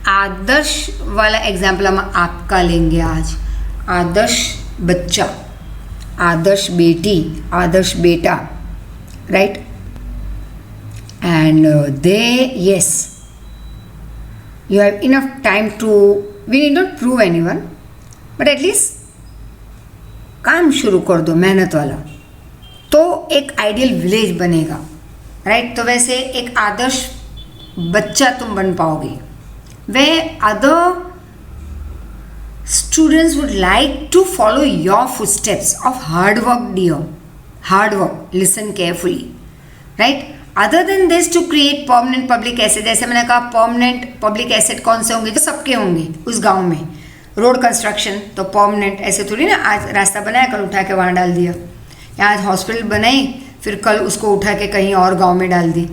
Speaker 1: आदर्श वाला एग्जाम्पल हम आपका लेंगे आज। आदर्श बच्चा, आदर्श बेटी, आदर्श बेटा, right. And they yes you have enough time to, we need not prove anyone, but at least काम शुरू कर दो मेहनत वाला, तो एक आइडियल विलेज बनेगा, राइट। तो वैसे एक आदर्श बच्चा तुम बन पाओगे, where other students would like to follow your footsteps of hard work, dear. Hard work, listen carefully, right? Other than this, to create permanent public asset, जैसे मैंने कहा permanent public asset कौन से होंगे? जो सबके होंगे उस गांव में। रोड कंस्ट्रक्शन तो परमानेंट, ऐसे थोड़ी ना आज रास्ता बनाया कल उठा के वहाँ डाल दिया, या आज हॉस्पिटल बनाई फिर कल उसको उठा के कहीं और गांव में डाल दी।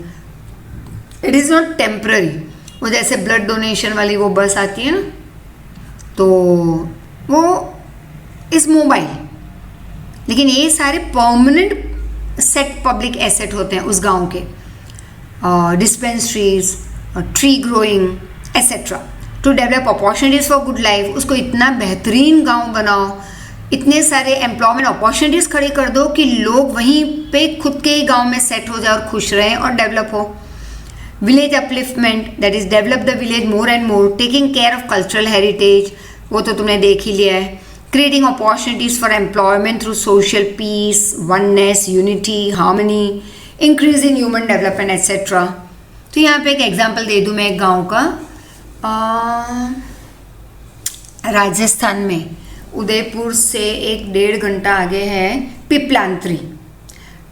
Speaker 1: It is not temporary. वो जैसे ब्लड डोनेशन वाली वो बस आती है ना, तो वो इज़ मोबाइल, लेकिन ये सारे परमानेंट सेट पब्लिक एसेट होते हैं उस गांव के। Dispensaries, tree growing etcetera, to develop opportunities for good life. उसको इतना बेहतरीन गांव बनाओ, इतने सारे एम्प्लॉयमेंट अपॉर्चुनिटीज़ खड़ी कर दो कि लोग वहीं पे खुद के ही गांव में सेट हो जाए और खुश रहें और डेवलप हो। Village upliftment, that is develop the village more and more, taking care of cultural heritage, वो तो तुमने देख ही लिया है। Creating opportunities for employment through social peace, oneness, unity, harmony, increase in human development etcetera. तो यहाँ पे एक एग्जाम्पल दे दूँ मैं एक गाँव का, राजस्थान में उदयपुर से 1-1.5 घंटा आगे है Piplantri.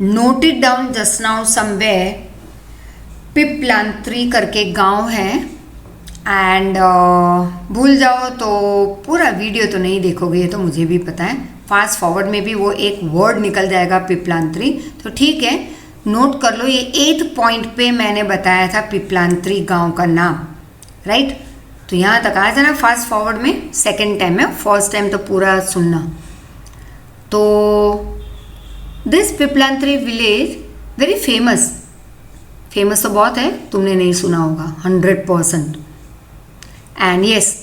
Speaker 1: Note it down just now somewhere, Piplantri करके गांव है। एंड भूल जाओ तो पूरा वीडियो तो नहीं देखोगे, ये तो मुझे भी पता है, फास्ट फॉरवर्ड में भी वो एक वर्ड निकल जाएगा पिपलांत्री, तो ठीक है नोट कर लो। ये 8th पॉइंट पे मैंने बताया था पिपलांत्री गांव का नाम, राइट। तो यहाँ तक आ जाना फास्ट फॉरवर्ड में, सेकेंड टाइम में, फर्स्ट टाइम तो पूरा सुनना। तो this Piplantri village very famous, famous तो बहुत है, तुमने नहीं सुना होगा 100%. एंड येस,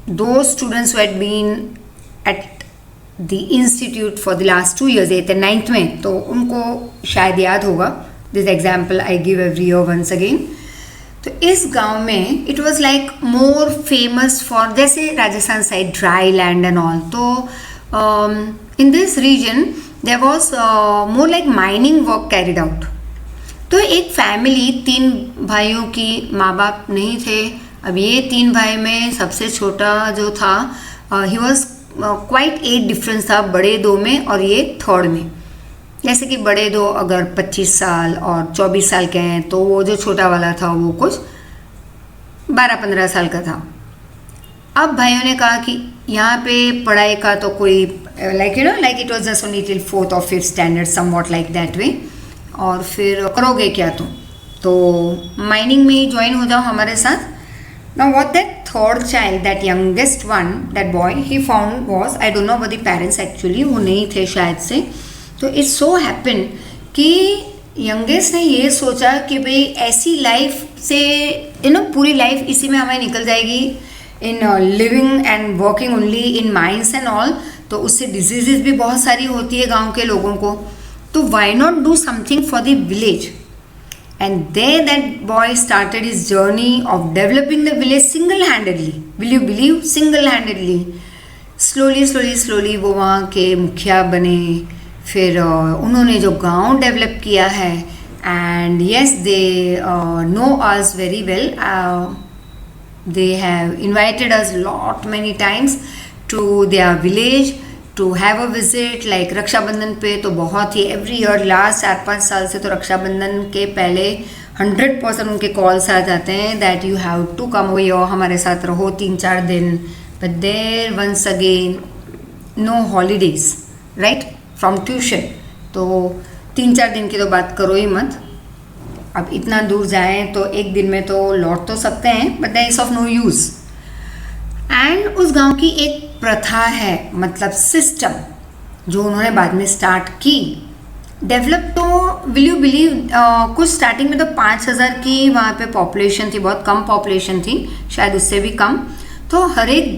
Speaker 1: दो students who had been at the institute for the last 2 years, 8th and 9th में, तो उनको शायद याद होगा. This example I give every year once again. तो इस गांव में it was like more famous for, जैसे Rajasthan side dry land and all, तो in this region there was more like mining work carried out. तो एक फैमिली, 3 भाइयों की, माँ बाप नहीं थे. अब ये 3 भाई में सबसे छोटा जो था, he was quite age difference था बड़े 2 में और ये 3rd में. जैसे कि बड़े 2 अगर 25 साल और 24 साल के हैं, तो वो जो छोटा वाला था वो कुछ 12-15 साल का था. अब भाइयों ने कहा कि यहाँ पे पढ़ाई का तो कोई like like it was just only till 4th or 5th standard, somewhat like that way. और फिर करोगे क्या तुम, तो माइनिंग में ही ज्वाइन हो जाओ हमारे साथ. Now what that 3rd child, that youngest one, that boy, he found was, I don't know about the parents actually, वो नहीं थे शायद से. तो it so happened कि यंगेस्ट ने ये सोचा कि भाई ऐसी लाइफ से पूरी लाइफ इसी में हमें निकल जाएगी, in living and working only in mines and all, तो उससे डिजीजेस भी बहुत सारी होती है गांव के लोगों को. तो why not do something for the village. And there that boy started his journey of developing the village single-handedly. Will you believe? Single-handedly. Slowly वो वहाँ के मुखिया बने. फिर उन्होंने जो गांव डेवलप किया है, and yes, they know us very well. They have invited us many times to their village to have a visit. like Rakshabandhan पे तो बहुत ही एवरी ईयर लास्ट 4-5 साल से तो रक्षाबंधन के पहले 100% उनके कॉल्स आ जाते हैं that you have to come over your, हमारे साथ रहो 3-4 दिन. But there once again no holidays, right, from tuition. तो 3-4 दिन की तो बात करो ही मत. अब इतना दूर जाएं तो एक दिन में तो लौट तो सकते हैं, but that is of no use. And उस गांव की एक प्रथा है, मतलब सिस्टम, जो उन्होंने बाद में स्टार्ट की डेवलप. तो विल यू बिलीव, कुछ स्टार्टिंग में तो 5,000 की वहाँ पे पॉपुलेशन थी, बहुत कम पॉपुलेशन थी, शायद उससे भी कम. तो हर एक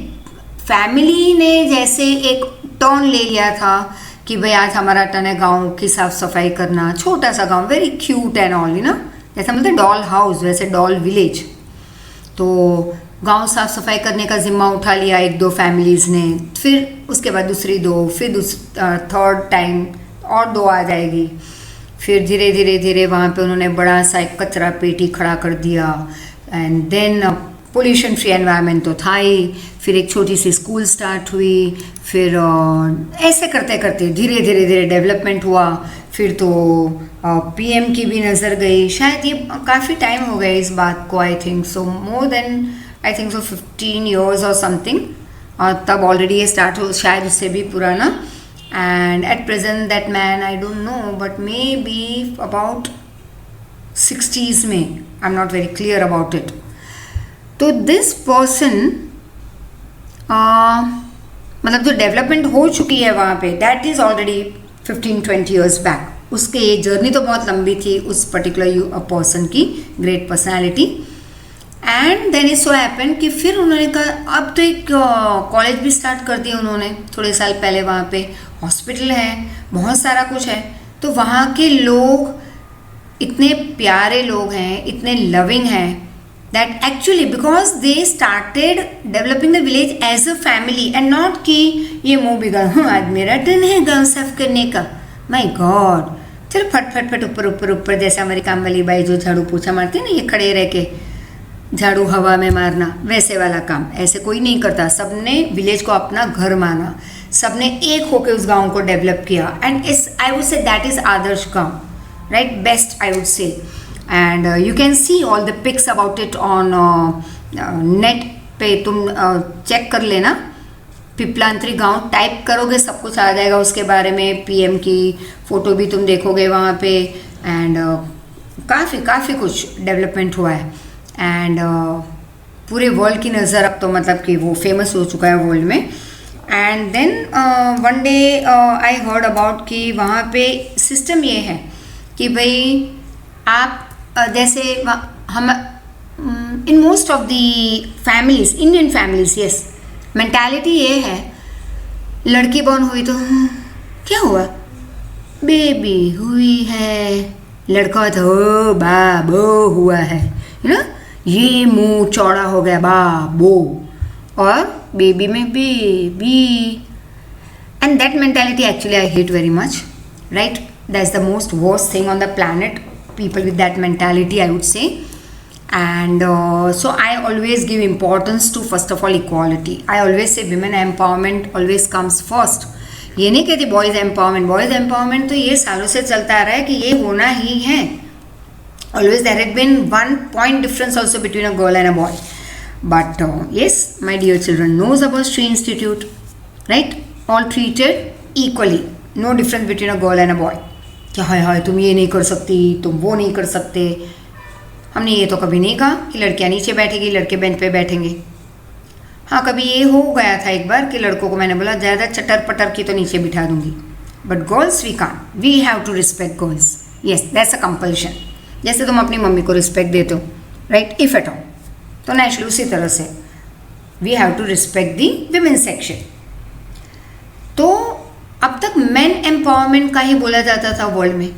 Speaker 1: फैमिली ने जैसे एक टर्न ले लिया था कि भाई आज हमारा टर्न है गाँव की साफ सफाई करना. छोटा सा गाँव, वेरी क्यूट एंड ऑल, जैसे मतलब डॉल हाउस, वैसे डॉल विलेज. तो गांव साफ सफाई करने का जिम्मा उठा लिया 1-2 फैमिलीज़ ने. फिर उसके बाद दूसरी 2, फिर 3rd टाइम और 2 आ जाएगी. फिर धीरे वहाँ पे उन्होंने बड़ा सा एक कचरा पेटी खड़ा कर दिया. And then pollution free environment तो था ही. फिर एक छोटी सी स्कूल स्टार्ट हुई. फिर ऐसे करते करते धीरे डेवलपमेंट हुआ. फिर तो PM की भी नज़र गई. शायद ये काफ़ी टाइम हो गया इस बात को, I think so more than 15 years or something. और तब ऑलरेडी ये स्टार्ट हो, शायद उससे भी पुराना. And at present that man, I don't know, but maybe about 60s में, I am not very clear about it. तो दिस पर्सन, मतलब जो डेवलपमेंट हो चुकी है वहाँ पे, that is already 15-20 years back. उसके ये जर्नी तो बहुत लंबी थी उस पर्टिकुलर पर्सन की, great personality. And then it so happen कि फिर उन्होंने कहा अब तो एक कॉलेज भी स्टार्ट कर दिया उन्होंने थोड़े साल पहले. वहाँ पे हॉस्पिटल है, बहुत सारा कुछ है. तो वहाँ के लोग इतने प्यारे लोग हैं, इतने लविंग हैं, that actually because they started developing the village as a family and not कि ये मुँह बिगड़, आज मेरा टर्न है गाँव साफ करने का, माई गॉड, चल फट ऊपर जैसे हमारी काम वाली बाई जो झाड़ू पोछा मारती है ना, ये खड़े रह के झाड़ू हवा में मारना, वैसे वाला काम ऐसे कोई नहीं करता. सबने विलेज को अपना घर माना, सबने एक होकर उस गांव को डेवलप किया. एंड इस I would say that is आदर्श गांव, right, best I would say. And you can see all the pics about it on net पे. तुम चेक कर लेना, पिपलांत्री गांव टाइप करोगे सब कुछ आ जाएगा उसके बारे में. PM की फ़ोटो भी तुम देखोगे वहाँ पे. एंड काफ़ी कुछ डेवलपमेंट हुआ है. एंड पूरे वर्ल्ड की नज़र अब तो मतलब कि वो फेमस हो चुका है वर्ल्ड में. And then one day I heard about कि वहाँ पे सिस्टम ये है कि भाई आप जैसे हम in most of the families, Indian families, yes, mentality ये है, लड़की बॉर्न हुई तो क्या हुआ, बेबी हुई है, लड़का तो बाबो हुआ है, यू नो, ये मुंह चौड़ा हो गया बाबो, और बेबी में baby. And that mentality actually I hate very much, right? That's the most worst thing on the planet, people with that mentality, I would say. And so I always give importance to, first of all, equality. I always say women empowerment always comes first. ये नहीं कहती boys empowerment तो ये सालों से चलता आ रहा है कि ये होना ही है. Always there had been 1 point difference also between a girl and a boy. But yes, my dear children knows about Sri Institute, right? All treated equally. No difference between a girl and a boy. कि हाय हाय तुम ये नहीं कर सकती, तुम वो नहीं कर सकते. हमने ये तो कभी नहीं कहा कि लड़कियां नीचे बैठेगी, लड़के बेंच पे बैठेंगे. हाँ, कभी ये हो गया था एक बार कि लड़कों को मैंने बोला ज़्यादा चटर पटर की तो नीचे बिठा दूंगी, but girls we can't, we have to respect girls. Yes, that's a compulsion. जैसे तुम अपनी मम्मी को रिस्पेक्ट देते हो, राइट, इफ एट ऑल, तो नेचुरली उसी तरह से we have to respect the women section. तो अब तक मेन एम्पावरमेंट का ही बोला जाता था वर्ल्ड में,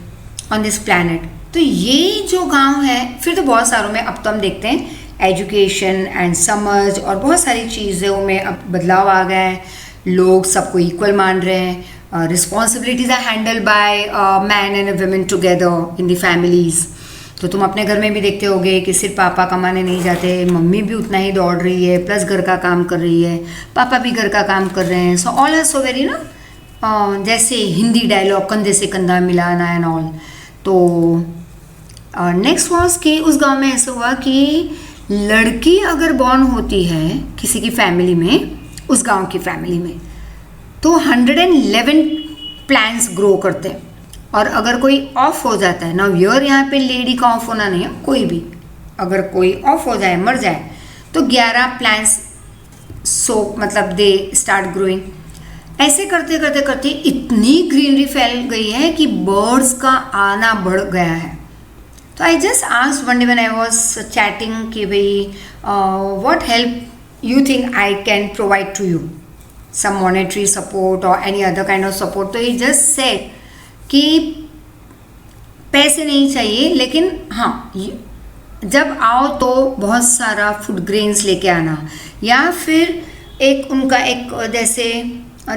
Speaker 1: ऑन दिस प्लैनेट. तो ये जो गांव है, फिर तो बहुत सारों में अब तो हम देखते हैं एजुकेशन एंड समझ और बहुत सारी चीज़ों में अब बदलाव आ गया है. लोग सबको इक्वल मान रहे हैं. Responsibilities are handle by man and women together in the families. तो तुम अपने घर में भी देखते होगे कि सिर्फ पापा कमाने नहीं जाते, मम्मी भी उतना ही दौड़ रही है, प्लस घर का काम कर रही है, पापा भी घर का काम कर रहे हैं. So all are so very जैसे हिंदी डायलॉग कंधे से कंधा मिलाना एंड ऑल. तो नेक्स्ट वॉज कि उस गांव में ऐसा हुआ कि लड़की अगर बॉर्न होती है किसी की फैमिली में, उस गांव की फैमिली में, तो 111 प्लांट्स ग्रो करते हैं. और अगर कोई ऑफ हो जाता है ना, व्यूअर यहाँ पे लेडी का ऑफ होना नहीं है, कोई भी अगर कोई ऑफ हो जाए, मर जाए, तो 11 प्लांट्स मतलब दे स्टार्ट ग्रोइंग. ऐसे करते करते करते इतनी ग्रीनरी फैल गई है कि बर्ड्स का आना बढ़ गया है. तो I just asked one day when I was chatting कि भाई what help you think I can provide to you, some monetary support और any other kind of support. तो ही जस्ट सेड कि पैसे नहीं चाहिए, लेकिन हाँ जब आओ तो बहुत सारा फूड ग्रेन्स लेके आना, या फिर एक उनका एक जैसे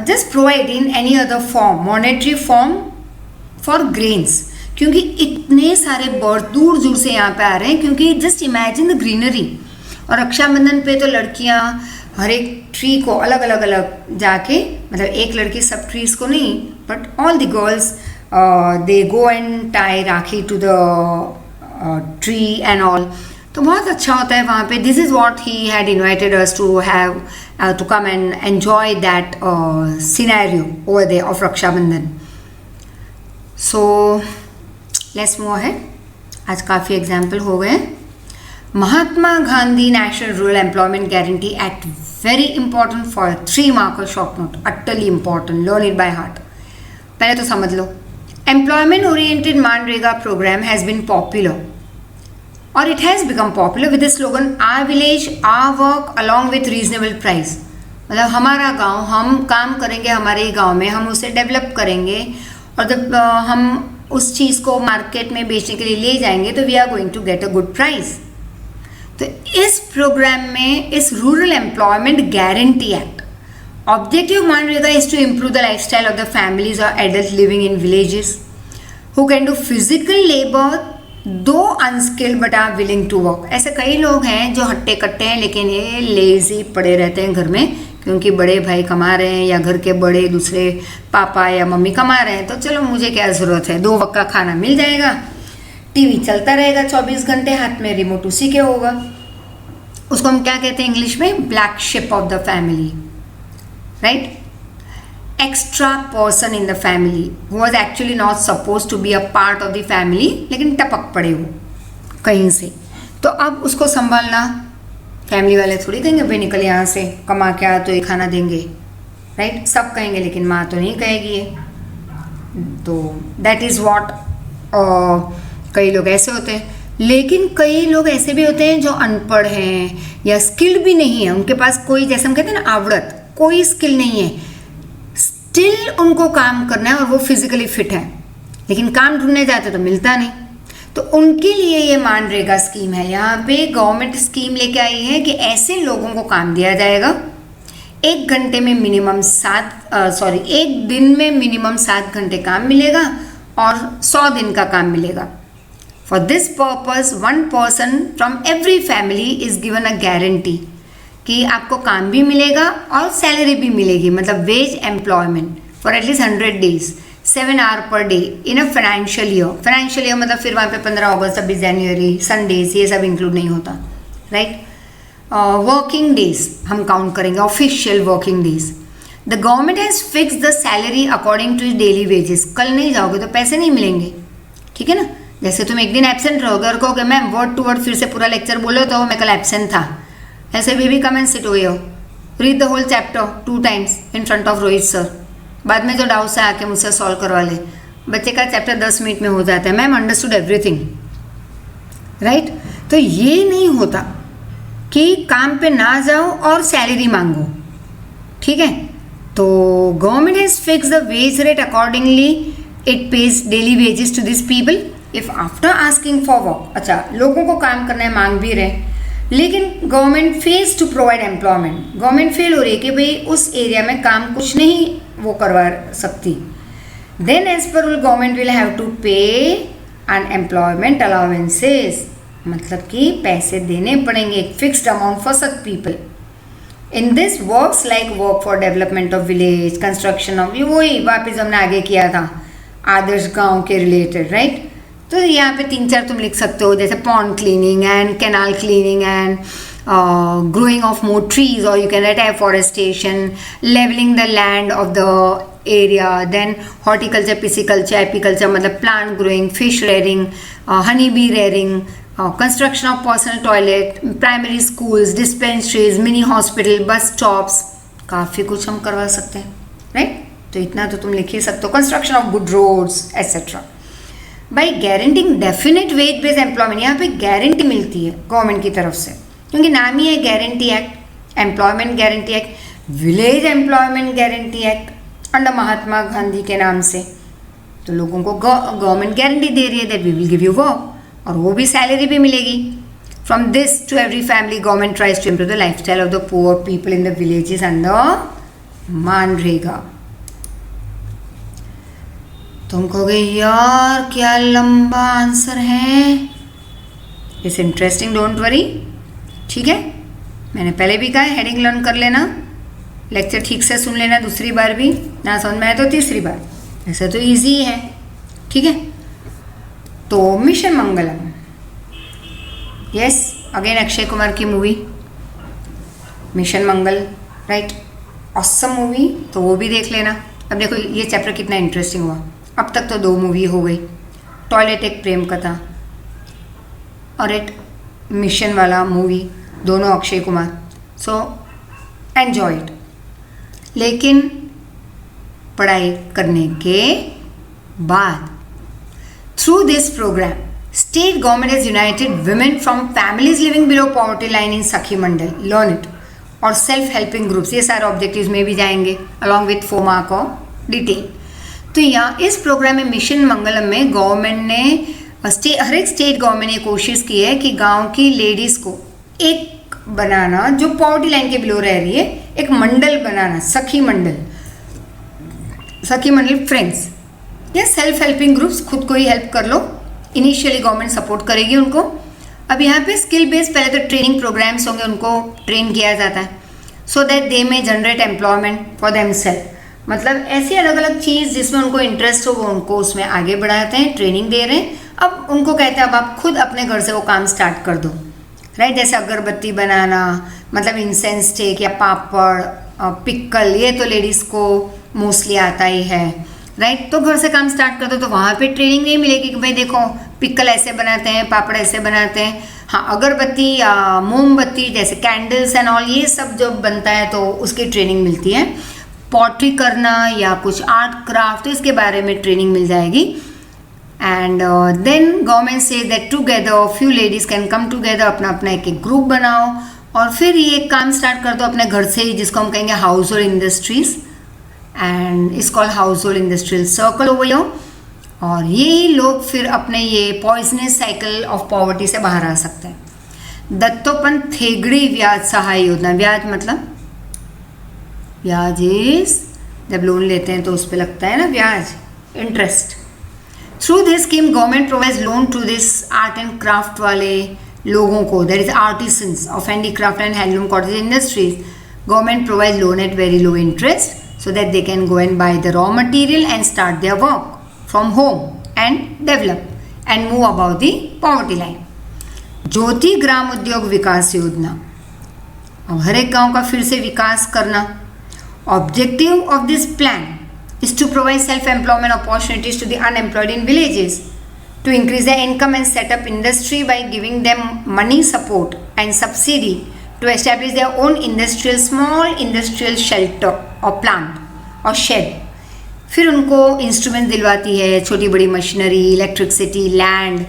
Speaker 1: just provide in any other form, monetary form for grains. क्योंकि इतने सारे बर्ड दूर दूर से यहाँ पे आ रहे हैं, क्योंकि जस्ट इमेजिन द ग्रीनरी. और रक्षाबंधन पे तो लड़कियाँ हर एक ट्री को अलग अलग अलग जाके, मतलब एक लड़की सब ट्रीज को नहीं, but all the girls they go and tie rakhi to the tree and all. तो बहुत अच्छा होता है वहाँ पे. This is what he had invited us to have to come and enjoy that scenario over there of Raksha Bandhan. So let's move ahead. आज काफ़ी example हो गए. Mahatma Gandhi national rural employment guarantee act, very important for 3 marker short note, utterly important, learn it by heart. पहले तो समझ लो, employment oriented MNREGA program has been popular, और it has become popular with the slogan our village our work along with reasonable price. मतलब हमारा गांव, हम काम करेंगे हमारे ही गांव में, हम उसे डेवलप करेंगे, और जब हम उस चीज़ को मार्केट में बेचने के लिए ले जाएंगे तो we are going to get a good price. तो इस प्रोग्राम में, इस rural employment guarantee act, objective MNREGA is to improve the life style of the families और adult living in villages who can do physical labour though unskilled but are willing to work. ऐसे कई लोग हैं जो हट्टे कट्टे हैं, लेकिन ये लेजी पड़े रहते हैं घर में, क्योंकि बड़े भाई कमा रहे हैं या घर के बड़े दूसरे पापा या मम्मी कमा रहे हैं, तो चलो मुझे क्या ज़रूरत है, 2 वक्त का खाना मिल जाएगा, टीवी चलता रहेगा 24 घंटे, हाथ में रिमोट उसी के होगा. उसको हम क्या कहते हैं इंग्लिश में, black sheep of the family, right. Extra person in the family who was actually not suppose to be a part of the family, लेकिन टपक पड़े हो कहीं से. तो अब उसको संभालना फैमिली वाले थोड़ी देंगे, भाई निकल यहाँ से, कमा के आ तो ये खाना देंगे, राइट। सब कहेंगे लेकिन माँ तो नहीं कहेगी ये, तो दैट इज़ वॉट। कई लोग ऐसे होते हैं, लेकिन कई लोग ऐसे भी होते हैं जो अनपढ़ हैं या स्किल्ड भी नहीं है, उनके पास कोई, जैसे हम कहते हैं ना आवड़त, कोई स्किल नहीं है, स्टिल उनको काम करना है और वो फिजिकली फिट है, लेकिन काम ढूंढने जाते तो मिलता नहीं। तो उनके लिए ये मनरेगा स्कीम है। यहाँ पे गवर्नमेंट स्कीम लेके आई है कि ऐसे लोगों को काम दिया जाएगा, एक घंटे में मिनिमम एक दिन में मिनिमम 7 घंटे काम मिलेगा और 100 दिन का काम मिलेगा। For this purpose 1 person from every family is given a guarantee कि आपको काम भी मिलेगा और सैलरी भी मिलेगी, मतलब veg employment for at least 100 days 7 hours per day in a financial year मतलब फिर वहाँ पे 15 अगस्त 26 जनवरी संडेज ये सब इंक्लूड नहीं होता, राइट। वर्किंग डेज हम काउंट करेंगे, official working days. The government has fix the salary according to daily wages. कल नहीं जाओगे तो पैसे नहीं मिलेंगे, ठीक है ना। जैसे तुम एक दिन एब्सेंट रहोगे और कहोगे मैम वर्ड टू वर्ड फिर से पूरा लेक्चर बोलो तो मैं कल एब्सेंट था, ऐसे भी कम एंड सिट हुए हो, read the whole chapter 2 times in front of Rohit sir, बाद में जो डाउट्स है आके मुझसे सॉल्व करवा ले। बच्चे का चैप्टर 10 मिनट में हो जाता है, मैम अंडरस्टूड एवरीथिंग, राइट। तो ये नहीं होता कि काम पे ना जाओ और सैलरी मांगो, ठीक है। तो government has fix the wage rate accordingly, it pays daily wages to this people if after asking for work. अच्छा, लोगों को काम करना है, मांग भी रहे, लेकिन government fails to provide employment. Government fail हो रही है कि भाई उस एरिया में काम कुछ नहीं वो करवा सकती। Then as per rule government will have to pay unemployment allowances, मतलब कि पैसे देने पड़ेंगे एक fixed amount for such people. In this works like work for development of village, construction of, ये वही वापिस हमने आगे किया था आदर्श गांव के रिलेटेड, राइट। तो यहाँ पे 3-4 तुम लिख सकते हो, जैसे pond cleaning and canal cleaning and growing of more trees, or you can write afforestation, leveling the land of the area, then horticulture, pisciculture, apiculture मतलब plant growing, fish rearing, honey bee rearing, construction of personal toilet, primary schools, dispensaries, mini hospital, bus stops, काफ़ी कुछ हम करवा सकते हैं, right. तो इतना तो तुम लिख ही सकते हो, construction of good roads etcetera. By guaranteeing definite wage based employment, यहाँ पे गारंटी मिलती है गवर्नमेंट की तरफ से, क्योंकि नाम ही है guarantee act, employment guarantee act, village employment guarantee act under Mahatma Gandhi के नाम से। तो लोगों को गवर्नमेंट गारंटी दे रही है that we will give you work, और वो भी सैलरी भी मिलेगी। From this to every family government tries to improve the life style of the poor people in the villages under MNREGA. तुम कहोगे यार क्या लंबा आंसर है, इट्स इंटरेस्टिंग, डोंट वरी, ठीक है। मैंने पहले भी कहा हेडिंग लर्न कर लेना, लेक्चर ठीक से सुन लेना, दूसरी बार भी ना समझ में आए तो तीसरी बार, ऐसा तो इजी है, ठीक है। तो मिशन मंगलम, यस, अगेन अक्षय कुमार की मूवी मिशन मंगल, राइट, ऑसम मूवी, तो वो भी देख लेना। अब देखो ये चैप्टर कितना इंटरेस्टिंग हुआ, अब तक तो 2 मूवी हो गई, टॉयलेट एक प्रेम कथा और एक मिशन वाला मूवी, दोनों Akshay Kumar, so enjoy it. लेकिन पढ़ाई करने के बाद through this programme state government has united women from families living below poverty line in Sakhi Mandal, learn it, और सेल्फ हेल्पिंग ग्रुप्स, ये सारे ऑब्जेक्टिव्स में भी जाएंगे along with 4 mark of detail. तो यहाँ इस प्रोग्राम में मिशन मंगलम में गवर्नमेंट ने हर एक स्टेट गवर्नमेंट ने कोशिश की है कि गांव की लेडीज़ को एक बनाना जो पॉवर्टी लाइन के बिलो रह रही है, एक मंडल बनाना, सखी मंडल फ्रेंड्स या सेल्फ हेल्पिंग ग्रुप्स, खुद को ही हेल्प कर लो। इनिशियली गवर्नमेंट सपोर्ट करेगी उनको। अब यहाँ पे स्किल बेस्ड पहले तो ट्रेनिंग प्रोग्राम्स होंगे, उनको ट्रेन किया जाता है सो दैट दे में जनरेट एम्प्लॉयमेंट फॉर देमसेल्फ, मतलब ऐसी अलग अलग चीज़ जिसमें उनको इंटरेस्ट हो वो उनको उसमें आगे बढ़ाते हैं, ट्रेनिंग दे रहे हैं। अब उनको कहते हैं अब आप खुद अपने घर से वो काम स्टार्ट कर दो, राइट। जैसे अगरबत्ती बनाना, मतलब इंसेंस स्टिक या पापड़, पिक्कल, ये तो लेडीज़ को मोस्टली आता ही है, राइट। तो घर से काम स्टार्ट कर दो, तो वहाँ पे ट्रेनिंग नहीं मिलेगी कि भाई देखो पिक्कल ऐसे बनाते हैं, पापड़ ऐसे बनाते हैं। हाँ, अगरबत्ती या मोमबत्ती जैसे कैंडल्स एंड ऑल ये सब जो बनता है तो उसकी ट्रेनिंग मिलती है। पॉटरी करना या कुछ आर्ट क्राफ्ट, तो इसके बारे में ट्रेनिंग मिल जाएगी. एंड देन गवर्नमेंट से that together few ladies can come together, अपना अपना एक एक ग्रुप बनाओ और फिर ये काम स्टार्ट कर दो अपने घर से ही, जिसको हम कहेंगे house hold industries, and it's called house hold industrial circle over here. और ये लोग फिर अपने ये पॉइजनस साइकिल ऑफ पॉवर्टी से बाहर आ सकते हैं. दत्तोपंत थेगड़ी ब्याज सहाय योजना. ब्याज मतलब ब्याज इज जब लोन लेते हैं तो उस पर लगता है ना ब्याज, interest. Through this scheme government provides loan to this art and craft वाले लोगों को, that is artisans of handicraft and handloom cottage industries. Government provides loan at very low interest so that they can go and buy the raw material and start their work from home and develop and move above the poverty line. ज्योति ग्राम उद्योग विकास योजना. अब हर एक गांव का फिर से विकास करना. Objective of this plan is to provide self-employment opportunities to the unemployed in villages, to increase their income and set up industry by giving them money support and subsidy to establish their own small industrial shelter or plant or shed. फिर उनको instrument दिलवाती है, छोटी बड़ी machinery, electricity, land.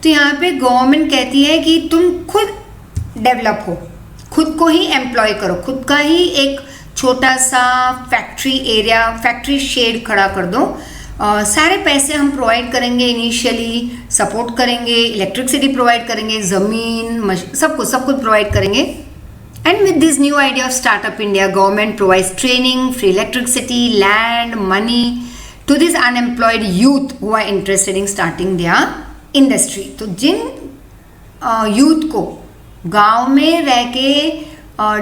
Speaker 1: तो यहाँ पे government कहती है कि तुम खुद डेवलप हो, खुद को ही एम्प्लॉय करो, खुद का ही एक छोटा सा फैक्ट्री एरिया, फैक्ट्री शेड खड़ा कर दो. सारे पैसे हम प्रोवाइड करेंगे, इनिशियली सपोर्ट करेंगे, इलेक्ट्रिसिटी प्रोवाइड करेंगे, ज़मीन, सब कुछ प्रोवाइड करेंगे. And with this new idea of Startup India, government provides training, free electricity, land, money to these unemployed youth who are interested in starting their industry. तो जिन youth को गांव में रह के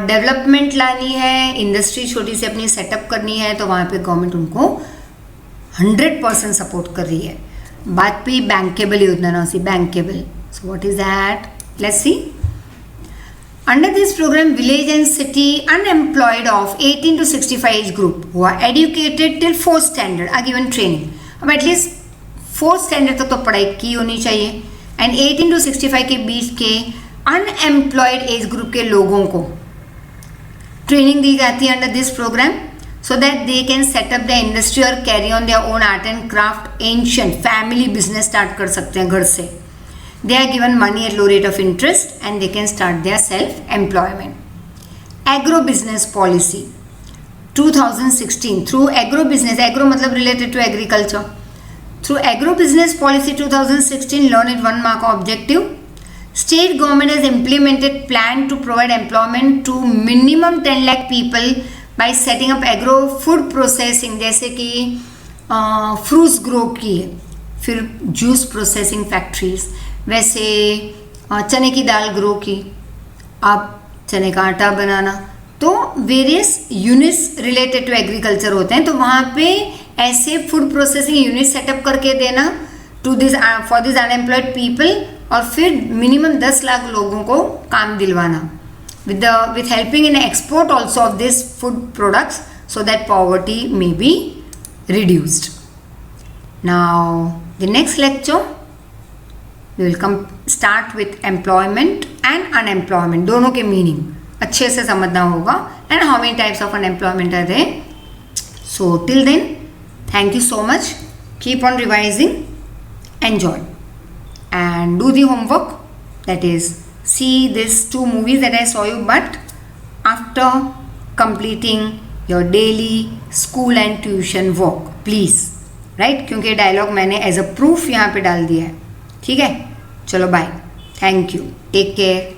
Speaker 1: डेवलपमेंट लानी है, इंडस्ट्री छोटी सी अपनी सेटअप करनी है, तो वहाँ पे गवर्नमेंट उनको 100% सपोर्ट कर रही है. बात पे बैंकेबल योजना ना see bankable. So what is that? Let's see. Under this program, village and city unemployed of 18 to 65 age group who are educated till 4th standard are given training. अब at least 4th standard तक तो पढ़ाई की होनी चाहिए. And 18 to 65 के बीच के unemployed age group के लोगों को ट्रेनिंग दी जाती है under this programme, so that they can set up the industry or carry on their own art and craft, ancient family business start कर सकते हैं घर से. They are given money at low rate of interest and they can start their self-employment. Agro business policy 2016 through agro business, agro मतलब related to agriculture. Through agro business policy 2016, learn it 1 mark objective. State government has implemented plan to provide employment to minimum 10 lakh people by setting up agro food processing, जैसे कि fruits grow की है, फिर juice processing factories, वैसे चने की दाल grow की, अब चने का आटा बनाना. तो various units related to agriculture होते हैं, तो वहाँ पे ऐसे फूड प्रोसेसिंग यूनिट सेटअप करके देना to this for this unemployed people, और फिर मिनिमम 10 लाख लोगों को काम दिलवाना with helping in export also of this food products so that poverty may be reduced. Now the next lecture we will start with employment and unemployment, दोनों के meaning अच्छे से समझना होगा, and how many types of unemployment are there. So till then, thank you so much. Keep on revising, enjoy, and do the homework. That is, see these 2 movies that I saw you, but after completing your daily school and tuition work, please. Right, क्योंकि dialogue मैंने as a proof यहाँ पे डाल दिया है. ठीक है, चलो bye, thank you, take care.